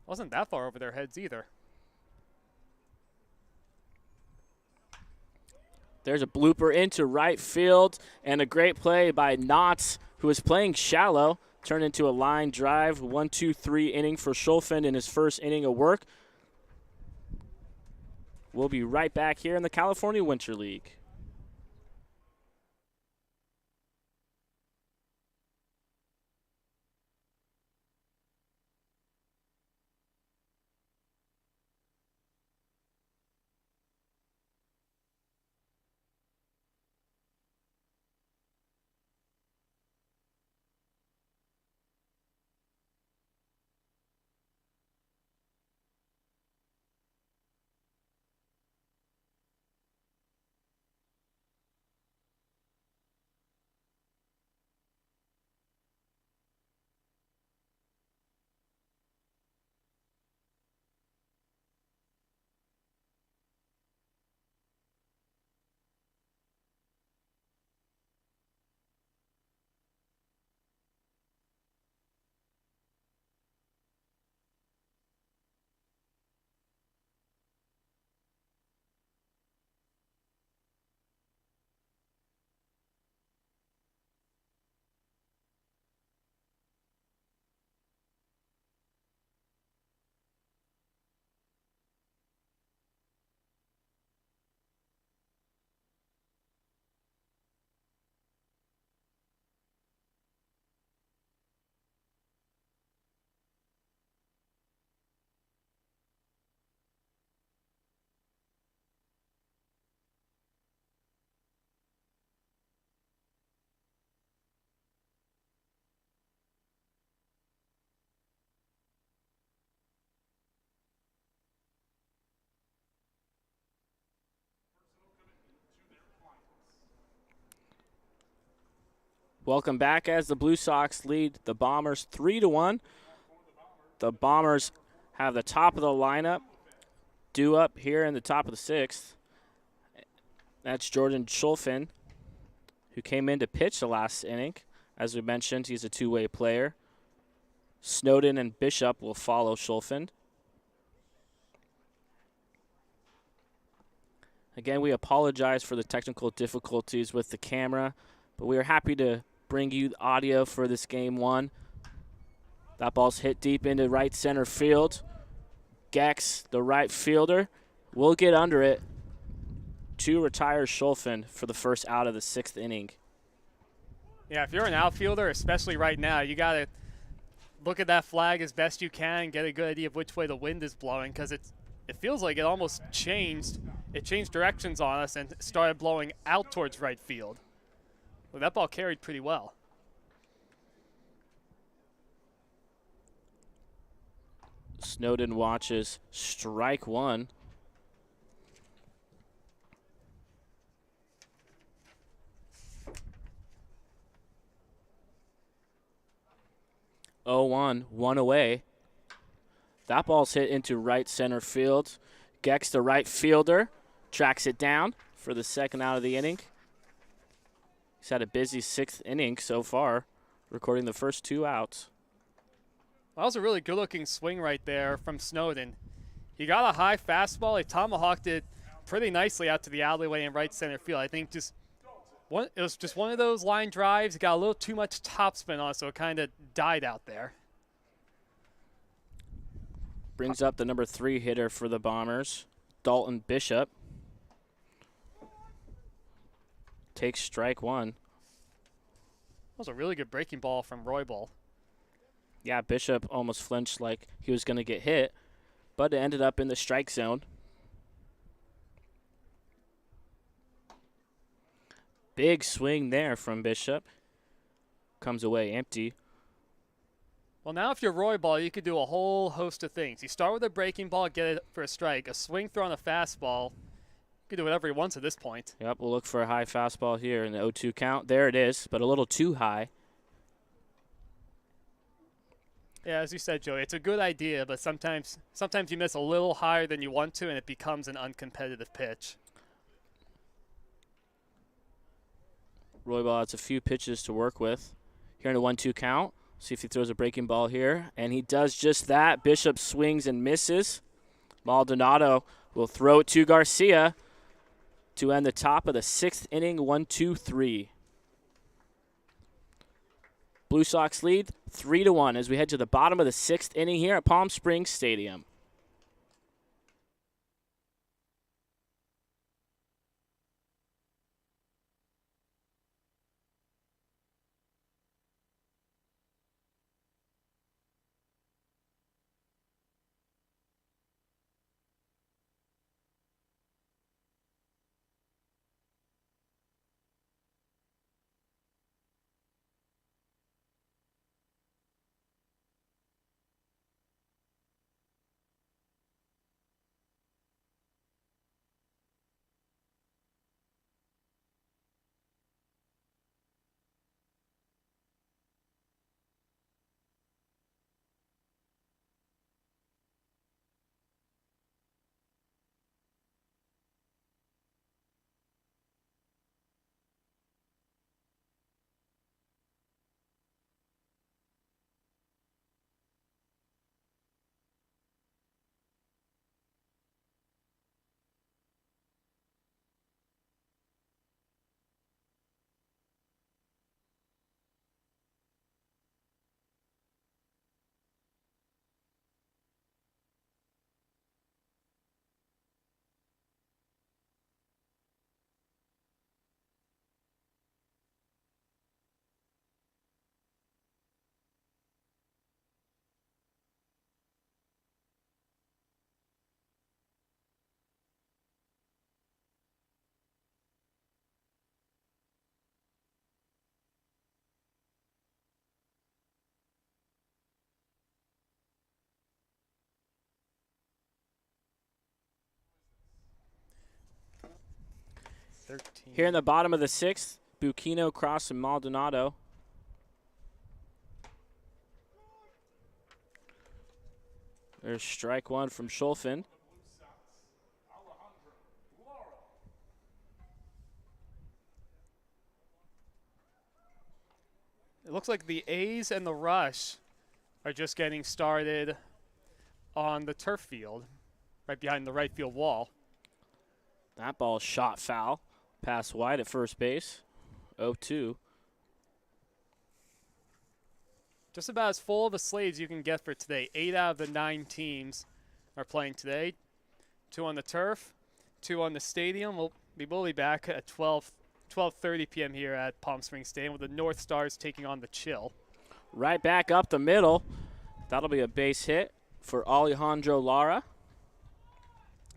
A: Wasn't that far over their heads either.
B: There's a blooper into right field, and a great play by Knotts, who is playing shallow. Turned into a line drive, 1-2-3 inning for Scholfin in his first inning of work. We'll be right back here in the California Winter League. Welcome back as the Blue Sox lead the Bombers 3-1. The Bombers have the top of the lineup due up here in the top of the 6th. That's Jordan Scholfin, who came in to pitch the last inning. As we mentioned, he's a two-way player. Snowden and Bishop will follow Scholfin. Again, we apologize for the technical difficulties with the camera, but we are happy to bring you audio for this game one. That ball's hit deep into right center field. Gex, the right fielder, will get under it to retire Scholfin for the first out of the 6th inning.
A: Yeah, if you're an outfielder, especially right now, you got to look at that flag as best you can, get a good idea of which way the wind is blowing, because it feels like it almost changed. It changed directions on us and started blowing out towards right field. Well, that ball carried pretty well.
B: Snowden watches strike one. Oh, one away. That ball's hit into right center field. Gex, the right fielder, tracks it down for the second out of the inning. He's had a busy 6th inning so far, recording the first 2 outs.
A: That was a really good-looking swing right there from Snowden. He got a high fastball. He tomahawked it pretty nicely out to the alleyway in right center field. I think it was just one of those line drives. It got a little too much topspin on it, so it kind of died out there.
B: Brings up the number 3 hitter for the Bombers, Dalton Bishop. Takes strike one.
A: That was a really good breaking ball from Roybal.
B: Yeah, Bishop almost flinched like he was going to get hit, but it ended up in the strike zone. Big swing there from Bishop. Comes away empty.
A: Well, now if you're Roybal, you could do a whole host of things. You start with a breaking ball, get it for a strike. A swing throw on a fastball. You can do whatever he wants at this point.
B: Yep, we'll look for a high fastball here in the 0-2 count. There it is, but a little too high.
A: Yeah, as you said, Joey, it's a good idea, but sometimes you miss a little higher than you want to, and it becomes an uncompetitive pitch.
B: Roybal has a few pitches to work with. Here in a 1-2 count. See if he throws a breaking ball here. And he does just that. Bishop swings and misses. Maldonado will throw it to Garcia to end the top of the 6th inning, 1-2-3. Blue Sox lead 3-1 as we head to the bottom of the 6th inning here at Palm Springs Stadium. Here in the bottom of the 6th, Bucchino, Cross, and Maldonado. There's strike one from Scholfin.
A: It looks like the A's and the Rush are just getting started on the turf field, right behind the right field wall.
B: That ball shot foul. Pass wide at first base. 0-2.
A: Just about as full of a slate as you can get for today. 8 out of the 9 teams are playing today. 2 on the turf, 2 on the stadium. We will be back at 12:30 p.m. here at Palm Springs Stadium with the North Stars taking on the Chill.
B: Right back up the middle. That'll be a base hit for Alejandro Lara.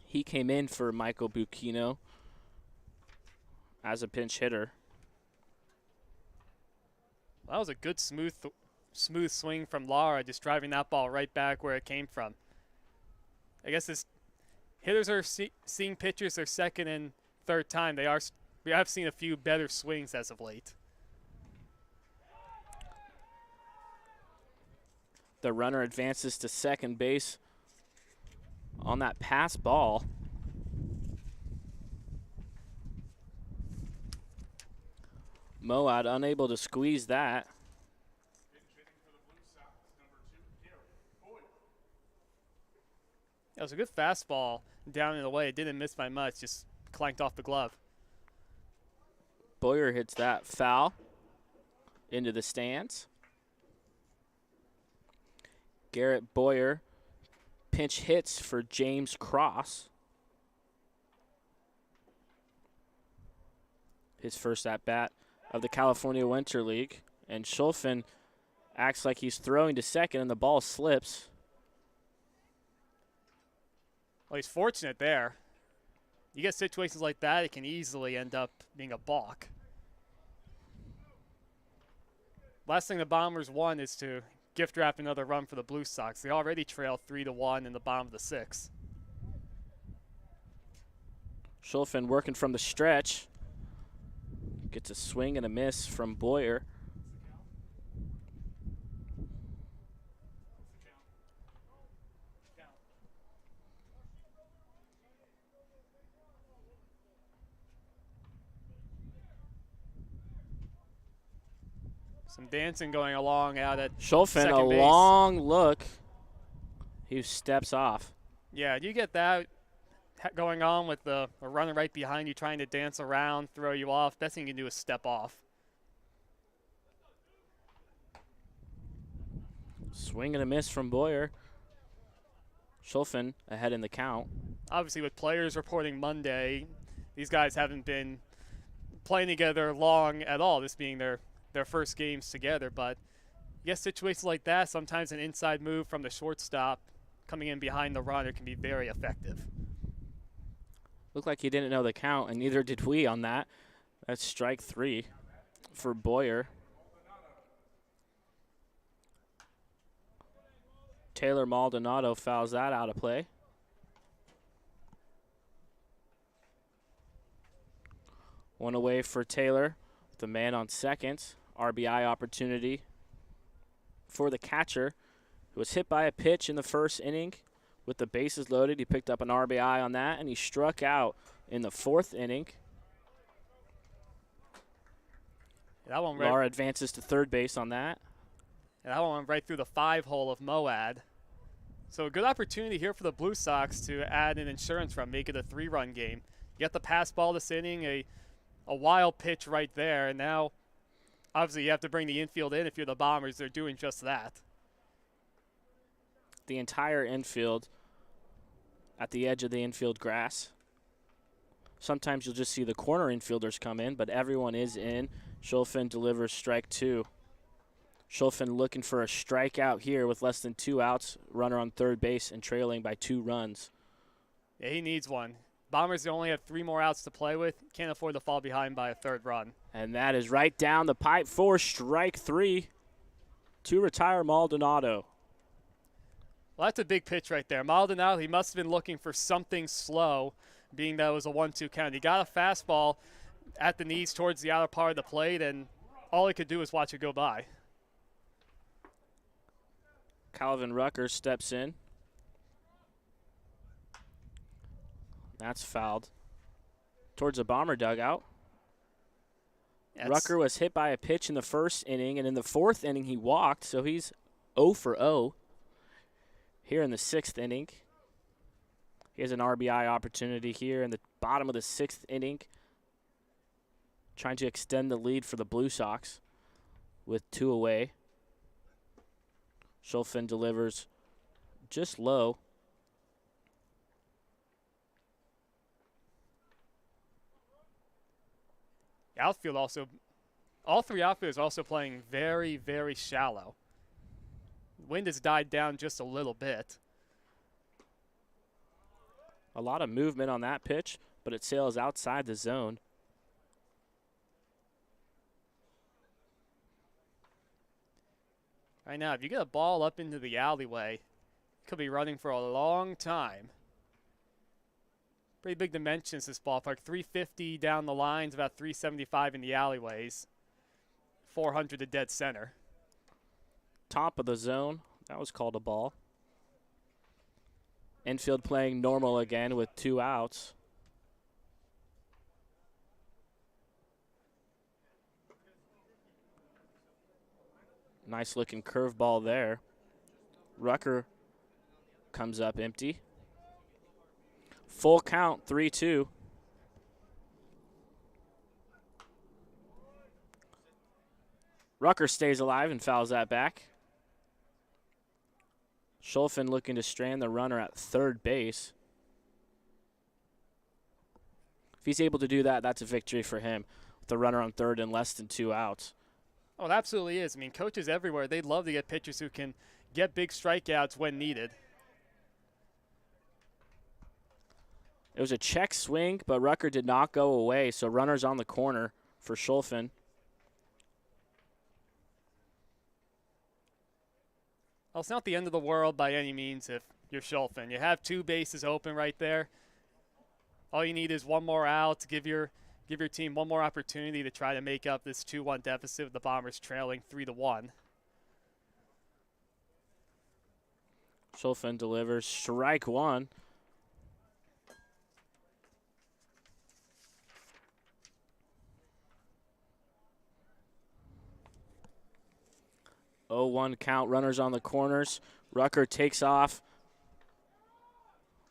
B: He came in for Michael Bucchino as a pinch hitter.
A: That was a good smooth swing from Lara, just driving that ball right back where it came from. I guess this hitters are seeing pitchers their second and third time. We have seen a few better swings as of late.
B: The runner advances to second base on that pass ball. Moad unable to squeeze that.
A: It was a good fastball down and away. It didn't miss by much, just clanked off the glove.
B: Boyer hits that foul into the stands. Garrett Boyer pinch hits for James Cross. His first at-bat of the California Winter League. And Scholfin acts like he's throwing to second, and the ball slips.
A: Well, he's fortunate there. You get situations like that, it can easily end up being a balk. Last thing the Bombers want is to gift wrap another run for the Blue Sox. They already trail 3-1 in the bottom of the 6th.
B: Scholfin working from the stretch. Gets a swing and a miss from Boyer.
A: Some dancing going along out at
B: Scholfin, a
A: second base.
B: long look. He steps off.
A: Yeah, you get that going on with a runner right behind you trying to dance around, throw you off. Best thing you can do is step off.
B: Swing and a miss from Boyer. Scholfin ahead in the count.
A: Obviously, with players reporting Monday, these guys haven't been playing together long at all, this being their first games together. But yes, situations like that, sometimes an inside move from the shortstop coming in behind the runner can be very effective.
B: Looked like he didn't know the count, and neither did we on that. That's strike 3 for Boyer. Taylor Maldonado fouls that out of play. One away for Taylor, the man on second. RBI opportunity for the catcher, who was hit by a pitch in the first inning. With the bases loaded, he picked up an RBI on that, and he struck out in the 4th inning.
A: That one
B: Lara advances to third base on that.
A: And that one went right through the 5-hole of Moad. So a good opportunity here for the Blue Sox to add an insurance run, make it a 3-run game. You got the pass ball this inning, a wild pitch right there, and now obviously you have to bring the infield in. If you're the Bombers, they're doing just that.
B: The entire infield at the edge of the infield grass. Sometimes you'll just see the corner infielders come in, but everyone is in. Scholfin delivers strike 2. Scholfin looking for a strikeout here with less than 2 outs, runner on third base and trailing by 2 runs.
A: Yeah, he needs one. Bombers only have 3 more outs to play with. Can't afford to fall behind by a 3rd run.
B: And that is right down the pipe for strike 3 to retire Maldonado.
A: Well, that's a big pitch right there. Maldonado, he must have been looking for something slow, being that it was a 1-2 count. He got a fastball at the knees towards the outer part of the plate, and all he could do was watch it go by.
B: Calvin Rucker steps in. That's fouled towards the Bomber dugout. Rucker was hit by a pitch in the first inning, and in the 4th inning he walked, so he's 0 for 0 here in the 6th inning. He has an RBI opportunity here in the bottom of the 6th inning, trying to extend the lead for the Blue Sox with 2 away. Scholfin delivers just low.
A: Outfield also, all three outfielders also playing very, very shallow. Wind has died down just a little bit.
B: A lot of movement on that pitch, but it sails outside the zone.
A: Right now, if you get a ball up into the alleyway, you could be running for a long time. Pretty big dimensions, this ballpark. 350 down the lines, about 375 in the alleyways. 400 to dead center.
B: Top of the zone. That was called a ball. Infield playing normal again with 2 outs. Nice looking curveball there. Rucker comes up empty. Full count, 3-2. Rucker stays alive and fouls that back. Scholfin looking to strand the runner at third base. If he's able to do that, that's a victory for him. With the runner on third and less than 2 outs.
A: Oh, it absolutely is. I mean, coaches everywhere, they'd love to get pitchers who can get big strikeouts when needed.
B: It was a check swing, but Rucker did not go away, so runners on the corner for Scholfin.
A: Well, it's not the end of the world by any means if you're Scholfin. You have 2 bases open right there. All you need is one more out to give your team one more opportunity to try to make up this 2-1 deficit with the Bombers trailing 3-1.
B: Scholfin delivers strike 1. Oh, 1 count, runners on the corners. Rucker takes off.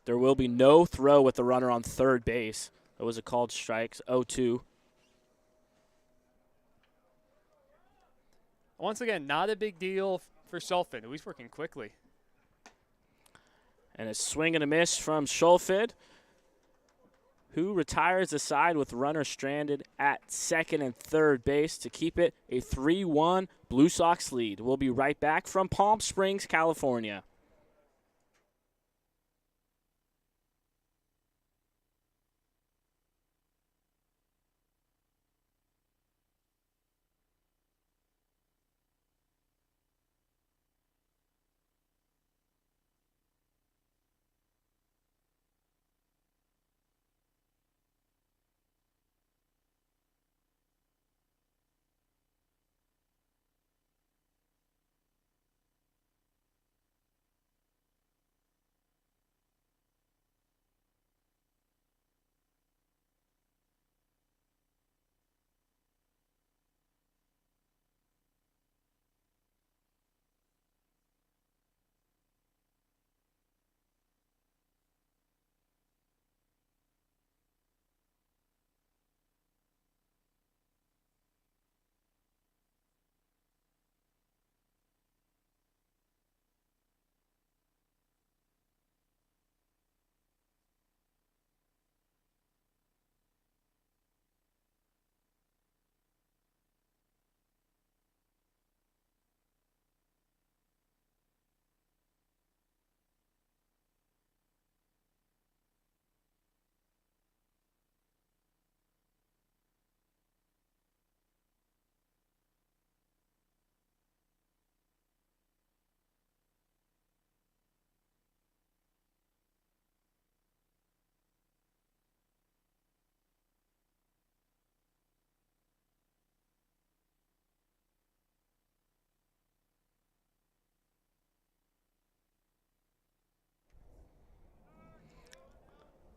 B: There will be no throw with the runner on third base. It was a called strike, 0-2.
A: Once again, not a big deal for Scholfin. He's working quickly.
B: And a swing and a miss from Scholfin, who retires the side with runner stranded at second and third base to keep it a 3-1 Blue Sox lead. We'll be right back from Palm Springs, California.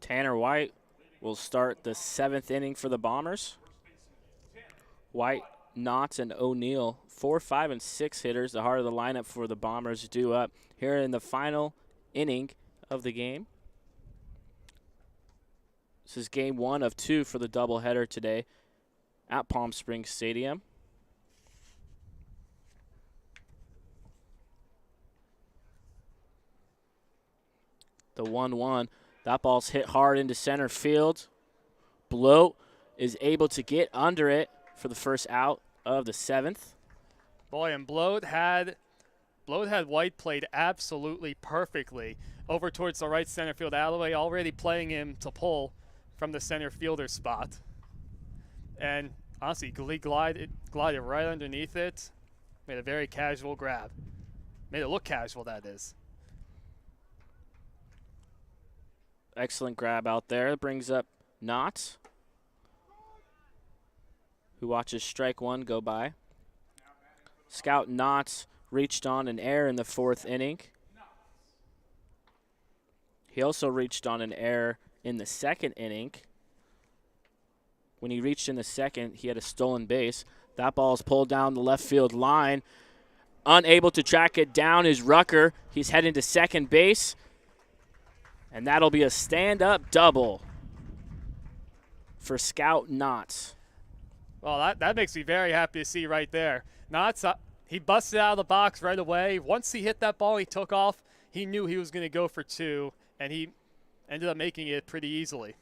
B: Tanner White will start the 7th inning for the Bombers. White, Knotts, and O'Neill, 4, 5, and 6 hitters, the heart of the lineup for the Bombers, due up here in the final inning of the game. This is game 1 of 2 for the doubleheader today at Palm Springs Stadium. The 1-1. That ball's hit hard into center field. Bloat is able to get under it for the first out of the 7th.
A: Boy, and Bloat had White played absolutely perfectly over towards the right center field alleyway, already playing him to pull from the center fielder spot. And honestly, glided right underneath it. Made a very casual grab. Made it look casual, that is.
B: Excellent grab out there. Brings up Knott, who watches strike one go by. Scout Knott reached on an error in the 4th inning. He also reached on an error in the 2nd inning. When he reached in the 2nd, he had a stolen base. That ball is pulled down the left field line. Unable to track it down is Rucker. He's heading to second base. And that'll be a stand-up double for Scout Knott.
A: Well, that makes me very happy to see right there. Knott, he busted out of the box right away. Once he hit that ball, he took off. He knew he was going to go for 2, and he ended up making it pretty easily.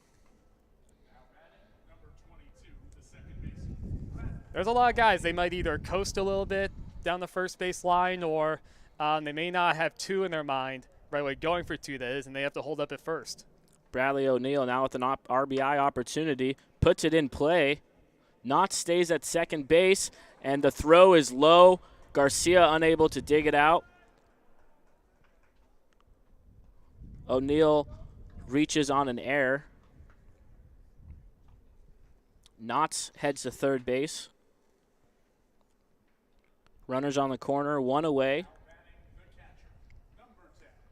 A: There's a lot of guys, they might either coast a little bit down the first base line, or they may not have 2 in their mind right away, going for 2, that is, and they have to hold up at first.
B: Bradley O'Neill now with an RBI opportunity, puts it in play. Knott stays at second base, and the throw is low. Garcia unable to dig it out. O'Neill reaches on an error. Knott heads to third base. Runners on the corner, 1 away.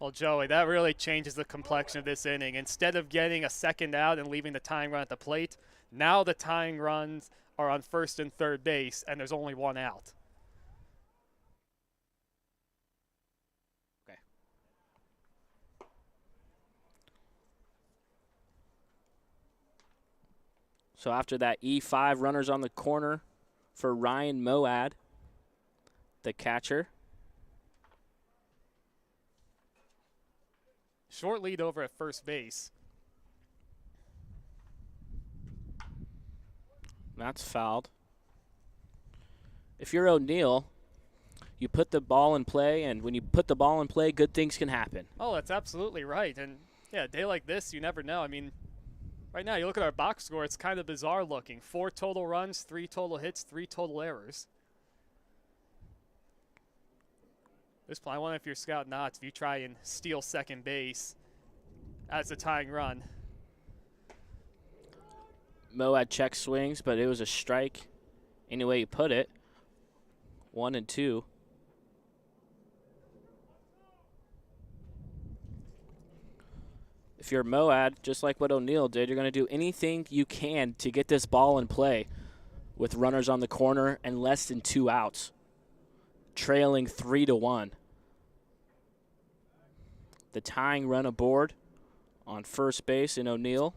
A: Well, Joey, that really changes the complexion of this inning. Instead of getting a second out and leaving the tying run at the plate, now the tying runs are on first and third base, and there's only 1 out.
B: Okay. So after that E5, runners on the corner for Ryan Moad, the catcher.
A: Short lead over at first base.
B: That's fouled. If you're O'Neill, you put the ball in play, and when you put the ball in play, good things can happen.
A: Oh, that's absolutely right. And, yeah, a day like this, you never know. I mean, right now, you look at our box score, it's kind of bizarre looking. 4 total runs, 3 total hits, 3 total errors. This play, I wonder if you're Scout Knott, if you try and steal second base as a tying run.
B: Moad check swings, but it was a strike any way you put it. 1 and 2. If you're Moad, just like what O'Neill did, you're going to do anything you can to get this ball in play with runners on the corner and less than 2 outs, trailing 3-1. The tying run aboard on first base in O'Neill.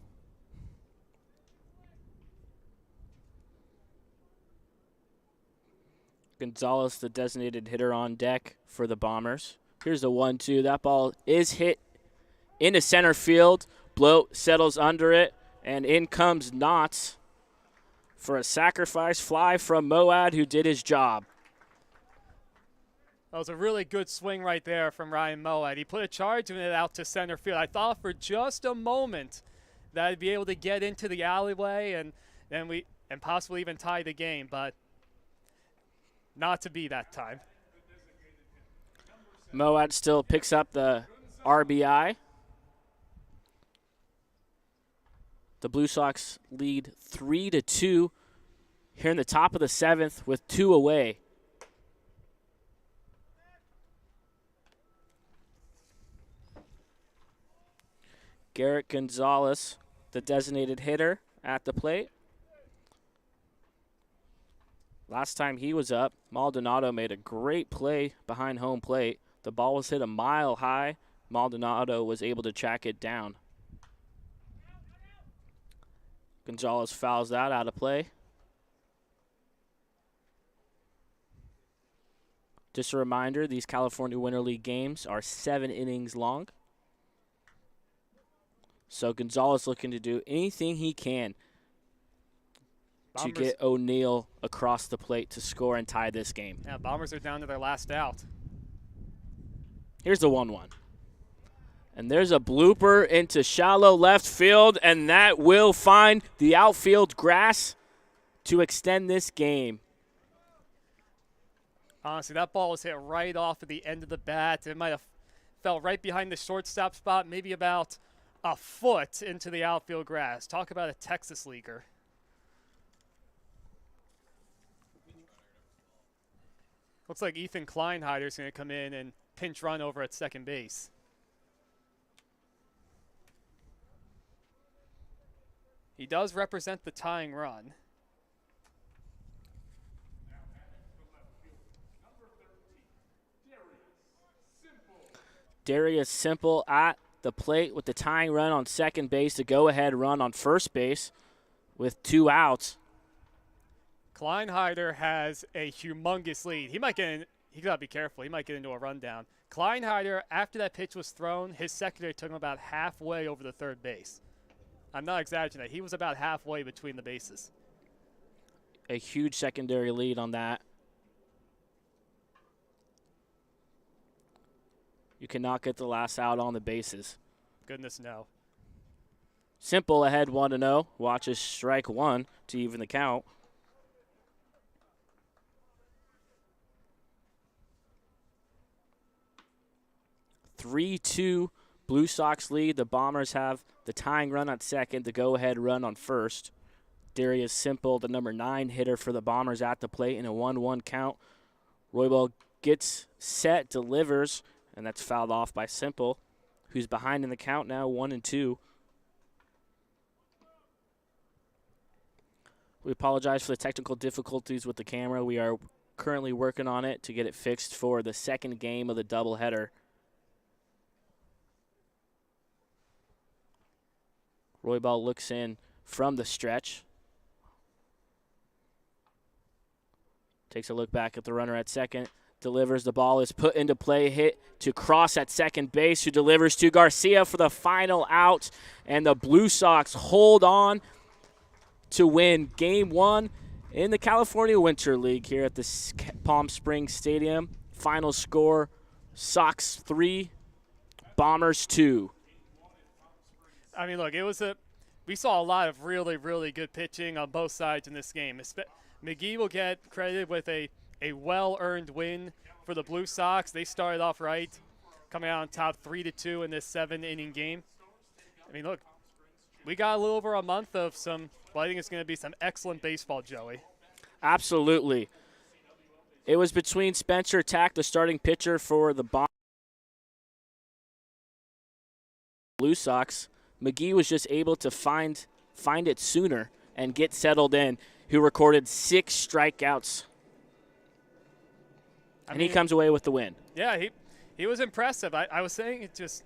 B: Gonzalez, the designated hitter, on deck for the Bombers. Here's the 1-2. That ball is hit into center field. Bloat settles under it, and in comes Knott for a sacrifice fly from Moad, who did his job.
A: That was a really good swing right there from Ryan Moad. He put a charge in it out to center field. I thought for just a moment that I'd be able to get into the alleyway and possibly even tie the game, but not to be that time.
B: Moad still picks up the RBI. The Blue Sox lead 3-2 here in the top of the 7th with 2 away. Garrett Gonzalez, the designated hitter, at the plate. Last time he was up, Maldonado made a great play behind home plate. The ball was hit a mile high. Maldonado was able to track it down. Gonzalez fouls that out of play. Just a reminder, these California Winter League games are 7 innings long. So Gonzalez looking to do anything he can to
A: Bombers,
B: get O'Neal across the plate to score and tie this game.
A: yeah, Bombers are down to their last out.
B: Here's the 1-1. And there's a blooper into shallow left field, and that will find the outfield grass to extend this game.
A: Honestly, that ball was hit right off of the end of the bat. It might have fell right behind the shortstop spot, maybe about a foot into the outfield grass. Talk about a Texas leaguer. Looks like Ethan Kleinheider's going to come in and pinch run over at second base. He does represent the tying run.
B: Darius Simple at the plate with the tying run on second base, the go-ahead run on first base with 2 outs.
A: Kleinheider has a humongous lead. He might get in, he got to be careful. He might get into a rundown. Kleinheider, after that pitch was thrown, his secondary took him about halfway over the third base. I'm not exaggerating that. He was about halfway between the bases.
B: A huge secondary lead on that. You cannot get the last out on the bases.
A: Goodness no.
B: Simple ahead 1-0. Watches strike 1 to even the count. (3-2) Blue Sox lead. The Bombers have the tying run on second, the go-ahead run on first. Darius Simple, the number 9 hitter for the Bombers at the plate in a 1-1 count. Roybal gets set, delivers, and that's fouled off by Simple, who's behind in the count now, 1-2. We apologize for the technical difficulties with the camera. We are currently working on it to get it fixed for the second game of the doubleheader. Roybal looks in from the stretch. Takes a look back at the runner at second. Delivers. The ball is put into play. Hit to Cross at second base, who delivers to Garcia for the final out. And the Blue Sox hold on to win Game 1 in the California Winter League here at the Palm Springs Stadium. Final score, Sox 3, Bombers 2.
A: I mean, look, we saw a lot of really, really good pitching on both sides in this game. McGee will get credited with a well-earned win for the Blue Sox. They started off right, coming out on top 3-2 in this 7-inning game. I mean, look, we got a little over a month of I think it's going to be some excellent baseball, Joey.
B: Absolutely. It was between Spencer Tack, the starting pitcher for the Blue Sox. McGee was just able to find it sooner and get settled in, who recorded 6 strikeouts. And he comes away with the win.
A: Yeah, he was impressive. I was saying it just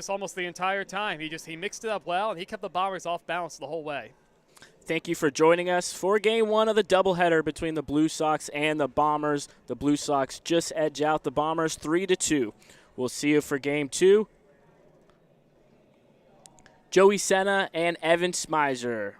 A: almost the entire time. He mixed it up well, and he kept the Bombers off balance the whole way.
B: Thank you for joining us for Game 1 of the doubleheader between the Blue Sox and the Bombers. The Blue Sox just edge out the Bombers 3-2. We'll see you for Game 2. Joey Senna and Evan Smizer.